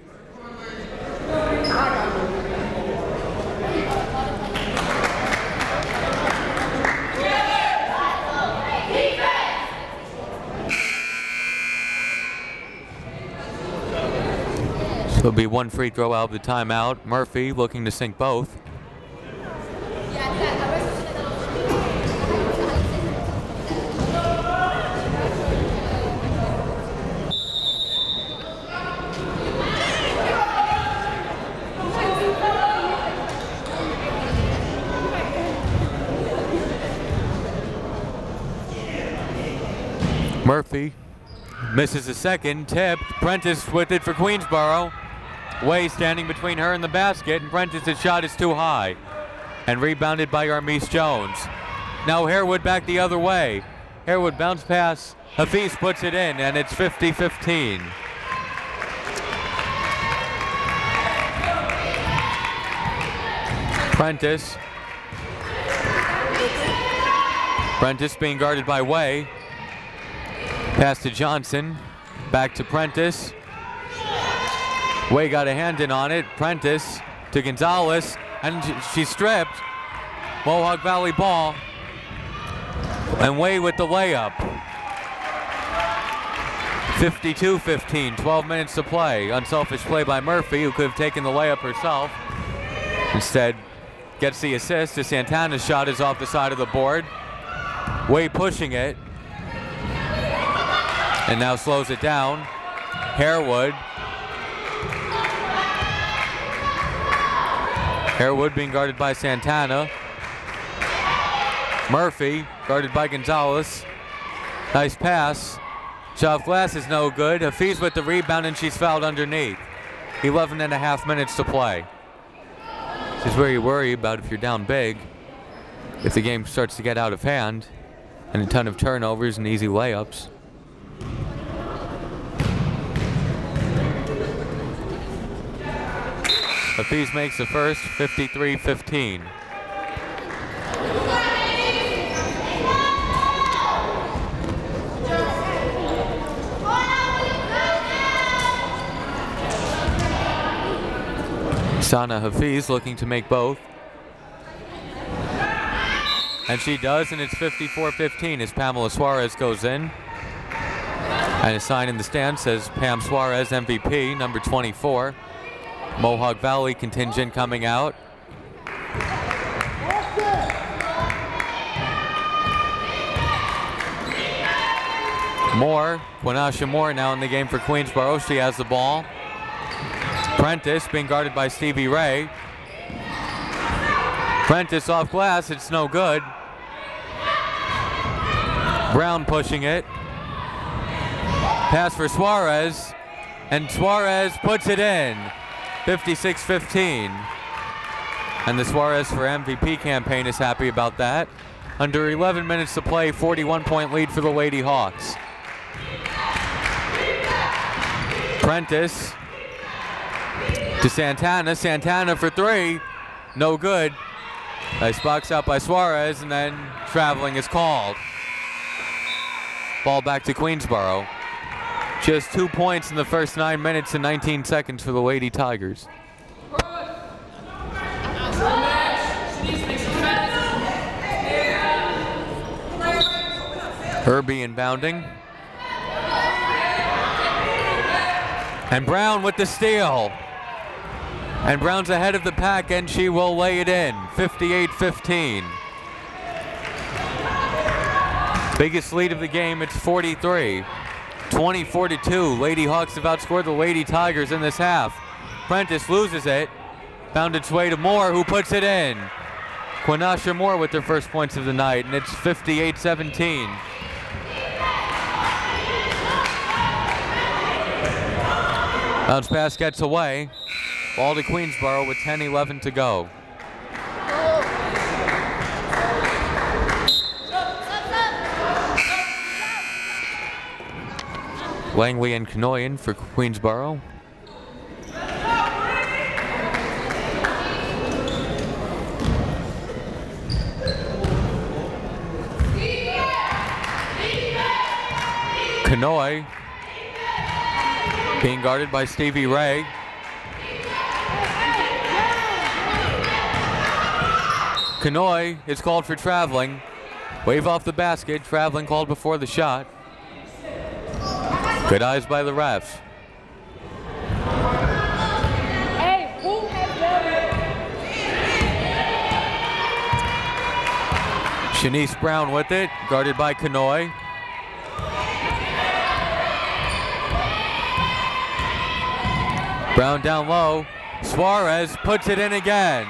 Speaker 2: So it'll be 1 free throw out of the timeout. Murphy looking to sink both. Murphy misses a second, tipped. Prentice with it for Queensboro. Way standing between her and the basket, and Prentice's shot is too high. And rebounded by Armise Jones. Now Harewood back the other way. Harewood bounce pass. Hafiz puts it in, and it's 50-15. Prentice. Prentice being guarded by Way. Pass to Johnson. Back to Prentice. Way got a hand in on it. Prentice to Gonzalez, and she's stripped. Mohawk Valley ball. And Way with the layup. 52-15, 12 minutes to play. Unselfish play by Murphy, who could have taken the layup herself. Instead, gets the assist. The Santana's shot is off the side of the board. Way pushing it. And now slows it down. Harewood. Harewood being guarded by Santana. Murphy guarded by Gonzalez. Nice pass. Shot glass is no good. Hafiz with the rebound, and she's fouled underneath. 11.5 minutes to play. This is where you worry about if you're down big. If the game starts to get out of hand and a ton of turnovers and easy layups. Hafiz makes the first, 53-15. Sana Hafiz looking to make both. And she does, and it's 54-15 as Pamela Suarez goes in. And a sign in the stand says Pam Suarez MVP, number 24. Mohawk Valley contingent coming out. Moore, Quinasha Moore now in the game for Queensboro. She has the ball. Prentice being guarded by Stevie Ray. Prentice off glass, it's no good. Brown pushing it. Pass for Suarez, and Suarez puts it in. 56-15. And the Suarez for MVP campaign is happy about that. Under 11 minutes to play, 41-point lead for the Lady Hawks. Prentice to Santana. Santana for three. No good. Nice box out by Suarez, and then traveling is called. Ball back to Queensboro. Just 2 points in the first 9 minutes and 19 seconds for the Lady Tigers. Herbie inbounding. And Brown with the steal. And Brown's ahead of the pack, and she will lay it in. 58-15. Biggest lead of the game, it's 43. 24-2. Lady Hawks have outscored the Lady Tigers in this half. Prentice loses it. Found its way to Moore, who puts it in. Quinasha Moore with their first points of the night, and it's 58-17. Bounce pass gets away. Ball to Queensboro with 10-11 to go. Langley and Kanoyan for Queensboro. Kanoy being guarded by Stevie Ray. Kanoy is called for traveling. Wave off the basket. Traveling called before the shot. Good eyes by the ref.
Speaker 3: Hey, who has
Speaker 2: Shanice Brown with it, guarded by Kanoy. Brown down low. Suarez puts it in again.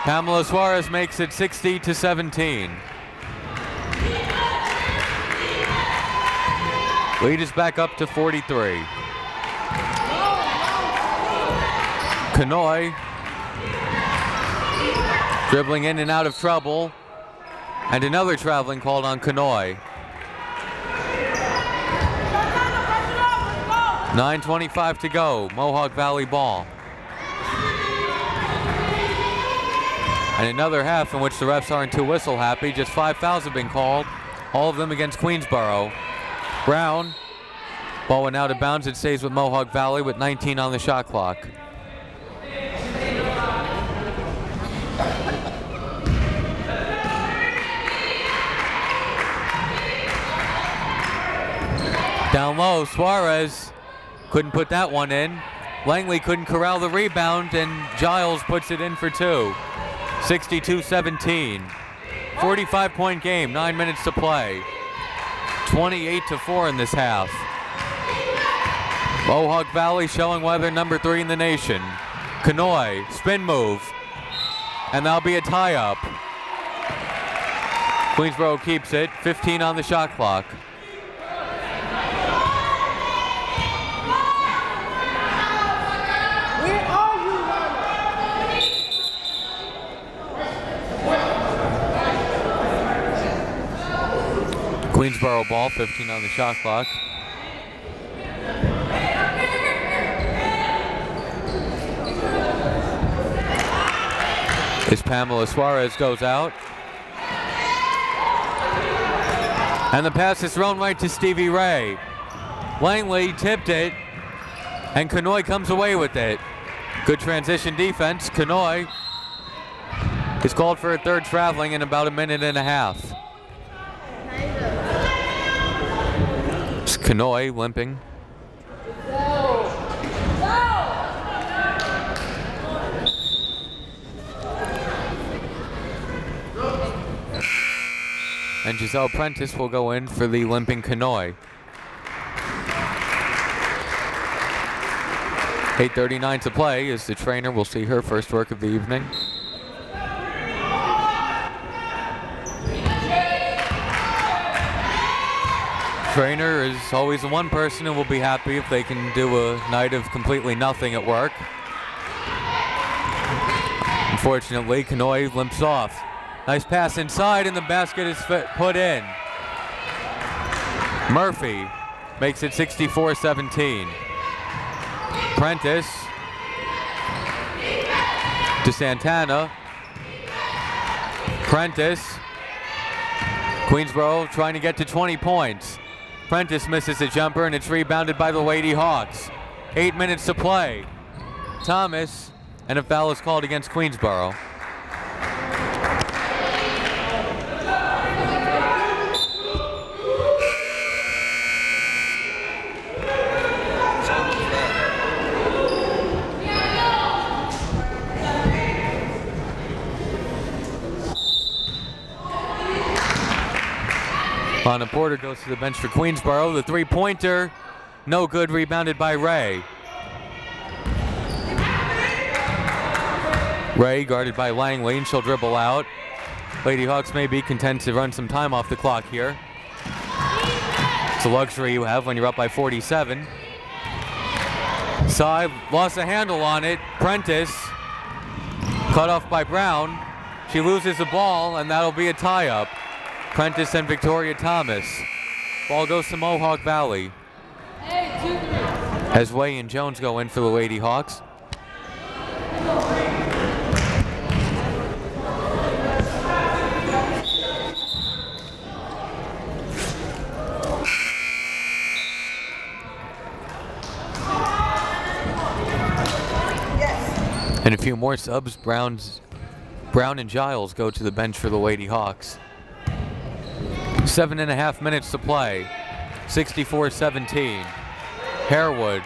Speaker 2: Pamela Suarez makes it 60-17. Lead is back up to 43. Kanoy dribbling in and out of trouble. And another traveling called on Kanoy. 9:25 to go. Mohawk Valley ball. And another half in which the refs aren't too whistle happy. Just 5 fouls have been called. All of them against Queensboro. Brown. Ball went out of bounds. It stays with Mohawk Valley with 19 on the shot clock. Down low, Suarez couldn't put that one in. Langley couldn't corral the rebound, and Giles puts it in for two. 62-17. 45-point game, 9 minutes to play. 28-4 in this half. Mohawk Valley showing why they're number 3 in the nation. Kanoy, spin move, and that'll be a tie-up. Queensboro keeps it, 15 on the shot clock. Queensboro ball, 15 on the shot clock. As Pamela Suarez goes out. And the pass is thrown right to Stevie Ray. Langley tipped it, and Kanoy comes away with it. Good transition defense. Kanoy is called for a third traveling in about a minute and a half. Kanoy limping. And Giselle Prentice will go in for the limping Kanoy. 8:39 to play as the trainer will see her first work of the evening. Trainer is always the one person who will be happy if they can do a night of completely nothing at work. Unfortunately, Kanoy limps off. Nice pass inside, and the basket is put in. Murphy makes it 64-17. Prentice to Santana. Prentice. Queensboro trying to get to 20 points. Prentice misses a jumper, and it's rebounded by the Lady Hawks. 8 minutes to play. Thomas, and a foul is called against Queensboro. Lana Porter goes to the bench for Queensboro. The three-pointer, no good, rebounded by Ray. Ray guarded by Langley, and she'll dribble out. Lady Hawks may be content to run some time off the clock here. It's a luxury you have when you're up by 47. Side lost a handle on it. Prentice cut off by Brown. She loses the ball, and that'll be a tie-up. Prentice and Victoria Thomas. Ball goes to Mohawk Valley. As Way and Jones go in for the Lady Hawks. And a few more subs. Brown and Giles go to the bench for the Lady Hawks. 7.5 minutes to play. 64-17. Harewood.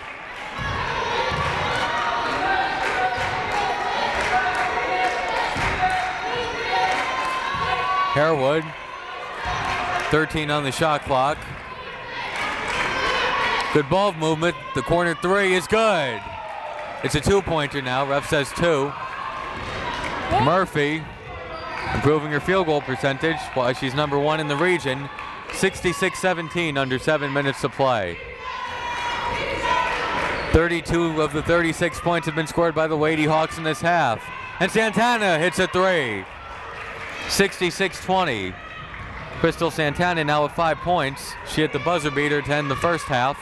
Speaker 2: Harewood. 13 on the shot clock. Good ball movement. The corner three is good. It's a two-pointer now. Ref says two. Murphy improving her field goal percentage while she's number one in the region. 66-17, under 7 minutes to play. 32 of the 36 points have been scored by the Lady Hawks in this half. And Santana hits a three. 66-20. Crystal Santana now with 5 points. She hit the buzzer beater to end the first half.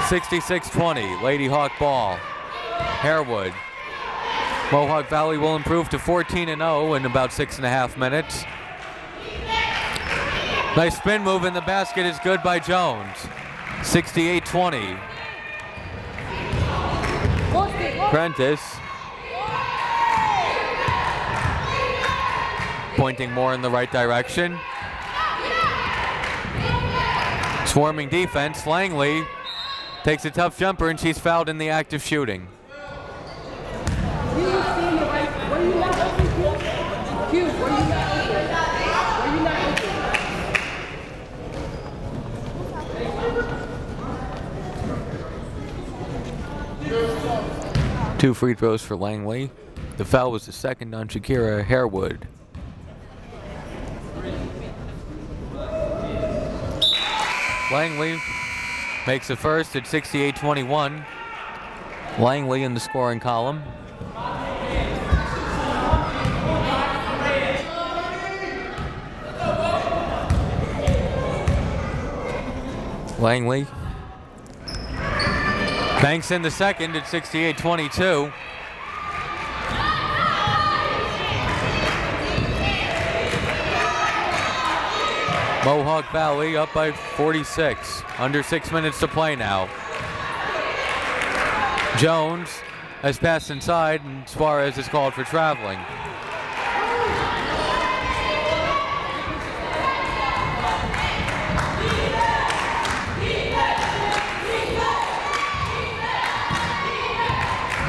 Speaker 2: 66-20, Lady Hawk ball. Harewood. Mohawk Valley will improve to 14-0 in about 6.5 minutes. Nice spin move, and the basket is good by Jones. 68-20. Prentice. Pointing more in the right direction. Swarming defense. Langley takes a tough jumper, and she's fouled in the act of shooting. Two free throws for Langley. The foul was the second on Shakira Harewood. Langley makes the first at 68-21. Langley in the scoring column. Langley banks in the second at 68-22. Mohawk Valley up by 46. Under 6 minutes to play now. Jones has passed inside, and Suarez is called for traveling.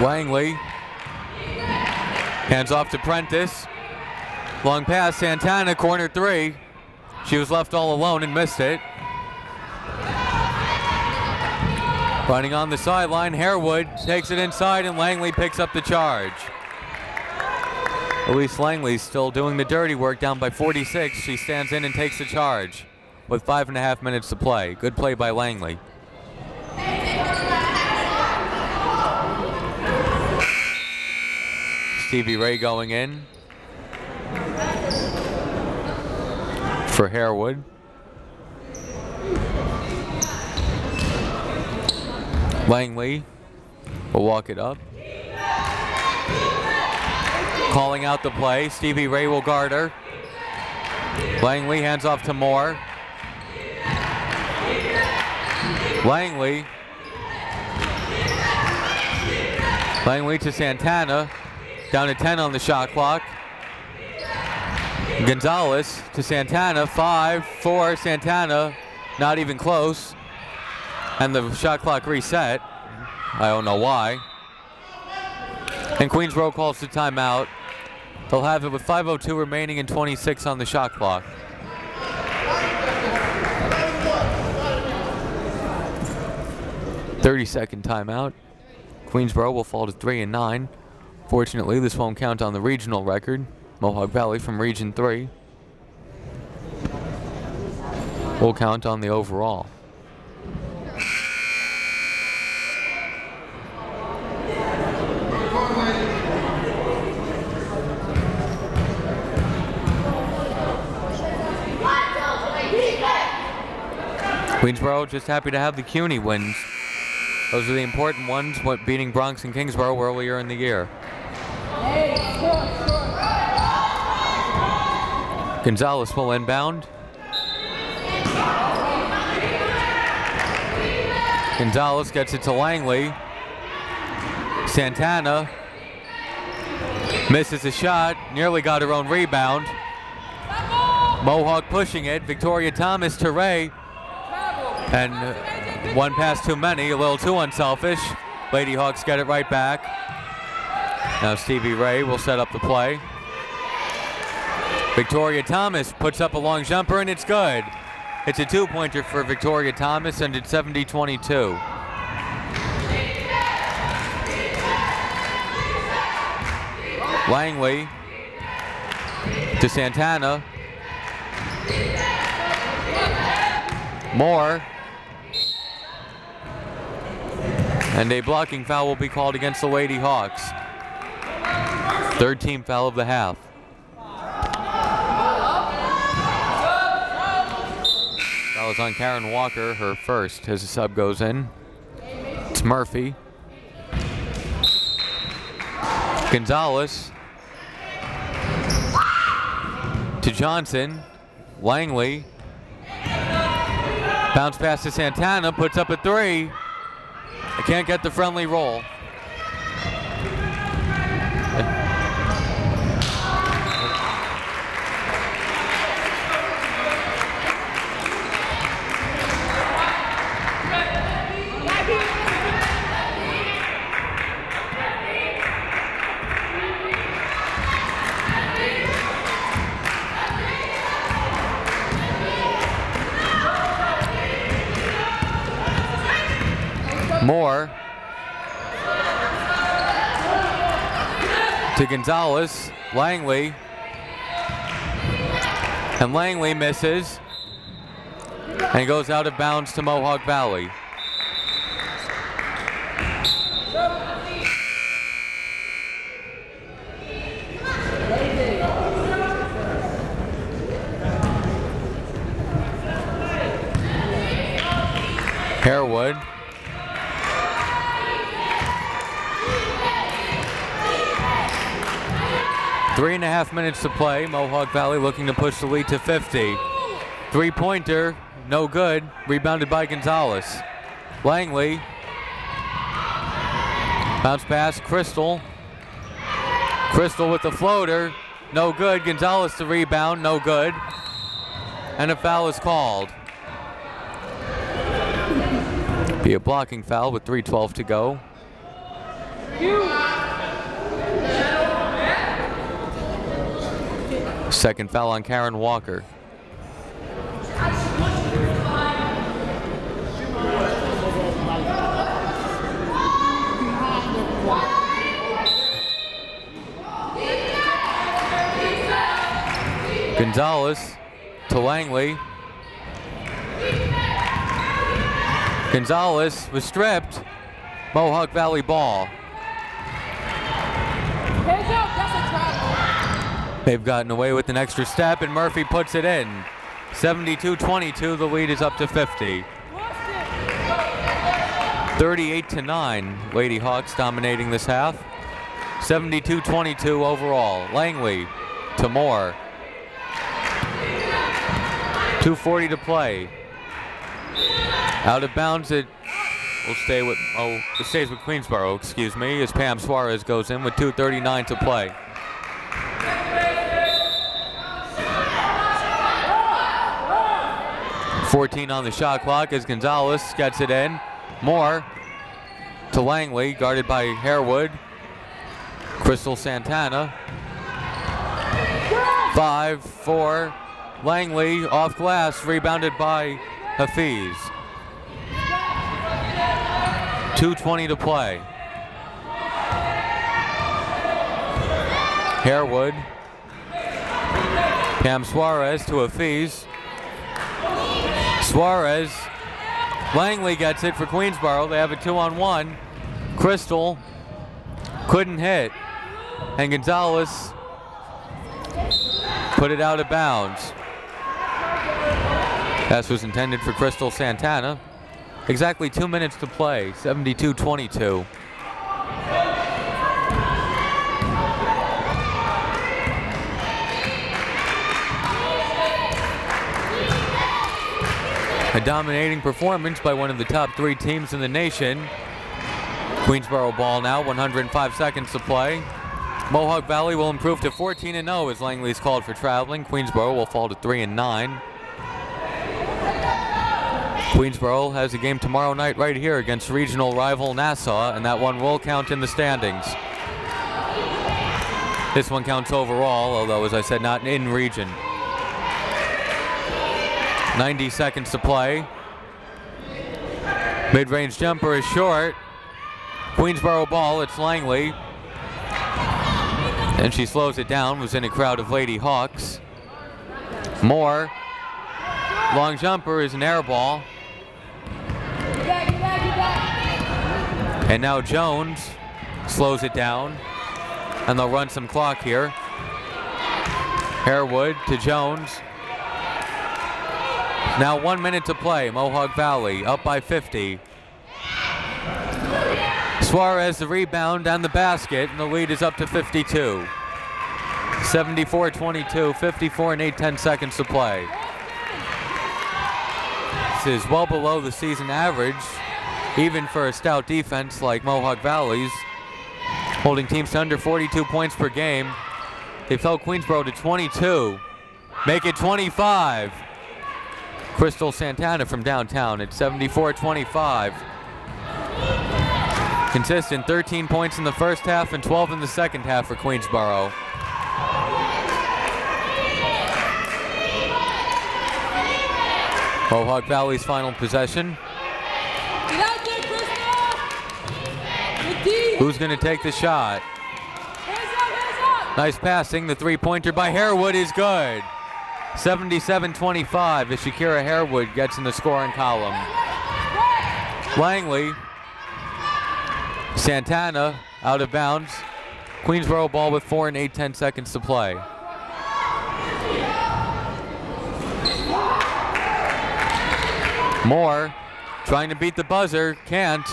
Speaker 2: Langley hands off to Prentice. Long pass, Santana, corner three. She was left all alone and missed it. Running on the sideline, Harewood takes it inside, and Langley picks up the charge. Elise Langley still doing the dirty work, down by 46. She stands in and takes the charge with 5.5 minutes to play. Good play by Langley. Stevie Ray going in for Harewood. Langley will walk it up. Calling out the play. Stevie Ray will guard her. Langley hands off to Moore. Langley to Santana. Down to 10 on the shot clock. Gonzalez to Santana. 5, 4, Santana. Not even close. And the shot clock reset. I don't know why. And Queensboro calls the timeout. They'll have it with 5:02 remaining and 26 on the shot clock. "30-second timeout. Queensboro will fall to 3-9. Fortunately, this won't count on the regional record. Mohawk Valley from Region 3 will count on the overall. Queensboro just happy to have the CUNY wins. Those are the important ones, beating Bronx and Kingsborough earlier in the year. Gonzalez will inbound. Gonzalez gets it to Langley. Santana misses a shot, nearly got her own rebound. Mohawk pushing it. Victoria Thomas to Ray. And one pass too many, a little too unselfish. Lady Hawks get it right back. Now Stevie Ray will set up the play. Victoria Thomas puts up a long jumper and it's good. It's a two-pointer for Victoria Thomas and it's 70-22. Langley to Santana. Moore. And a blocking foul will be called against the Lady Hawks. Third team foul of the half. That was on Karen Walker, her first, as the sub goes in. It's Murphy. Gonzalez to Johnson. Langley. Bounce pass to Santana, puts up a three. I can't get the friendly roll. Moore to Gonzalez. Langley. And Langley misses and goes out of bounds to Mohawk Valley. Harewood. Three and a half minutes to play. Mohawk Valley looking to push the lead to 50. Three-pointer, no good. Rebounded by Gonzalez. Langley. Bounce pass, Crystal. Crystal with the floater, no good. Gonzalez to rebound, no good. And a foul is called. Be a blocking foul with 3:12 to go. Second foul on Karen Walker. Gonzalez to Langley. Gonzalez was stripped. Mohawk Valley ball.
Speaker 3: Hands up, that's a travel.
Speaker 2: They've gotten away with an extra step, and Murphy puts it in. 72-22, the lead is up to 50. 38-9, Lady Hawks dominating this half. 72-22 overall. Langley to Moore. 2:40 to play. Out of bounds, it will stay with, it stays with Queensboro, excuse me, as Pam Suarez goes in with 2:39 to play. .14 on the shot clock as Gonzalez gets it in. Moore to Langley, guarded by Harewood. Crystal Santana. 5-4. Langley off glass, rebounded by Hafiz. 2:20 to play. Harewood. Pam Suarez to Hafiz. Suarez. Langley gets it for Queensboro. They have a 2-on-1. Crystal couldn't hit. And Gonzalez put it out of bounds. Pass was intended for Crystal Santana. Exactly 2 minutes to play, 72-22. A dominating performance by one of the top 3 teams in the nation. Queensboro ball now, 105 seconds to play. Mohawk Valley will improve to 14-0 as Langley's called for traveling. Queensboro will fall to 3-9. Queensboro has a game tomorrow night right here against regional rival Nassau, and that one will count in the standings. This one counts overall, although, as I said, not in region. 90 seconds to play. Mid-range jumper is short. Queensboro ball, it's Langley. And she slows it down, was in a crowd of Lady Hawks. Moore. Long jumper is an air ball. And now Jones slows it down. And they'll run some clock here. Harewood to Jones. Now 1 minute to play. Mohawk Valley up by 50. Suarez the rebound and the basket, and the lead is up to 52. 74-22, 54 and 8/10 seconds to play. This is well below the season average, even for a stout defense like Mohawk Valley's, holding teams to under 42 points per game. They've held Queensboro to 22. Make it 25. Crystal Santana from downtown at 74-25. Consistent 13 points in the first half and 12 in the second half for Queensboro. Mohawk Valley's final possession.
Speaker 3: Get out there, Crystal!
Speaker 2: Who's going to take the shot?
Speaker 3: Hands up!
Speaker 2: Nice passing. The three-pointer by Harewood is good. 77-25 as Shakira Harewood gets in the scoring column. Langley. Santana out of bounds. Queensboro ball with 4 and 8/10 seconds to play. Moore trying to beat the buzzer, can't.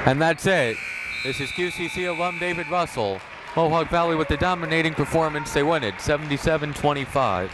Speaker 2: And that's it. This is QCC alum David Russell. Mohawk Valley with the dominating performance. They win it 77-25.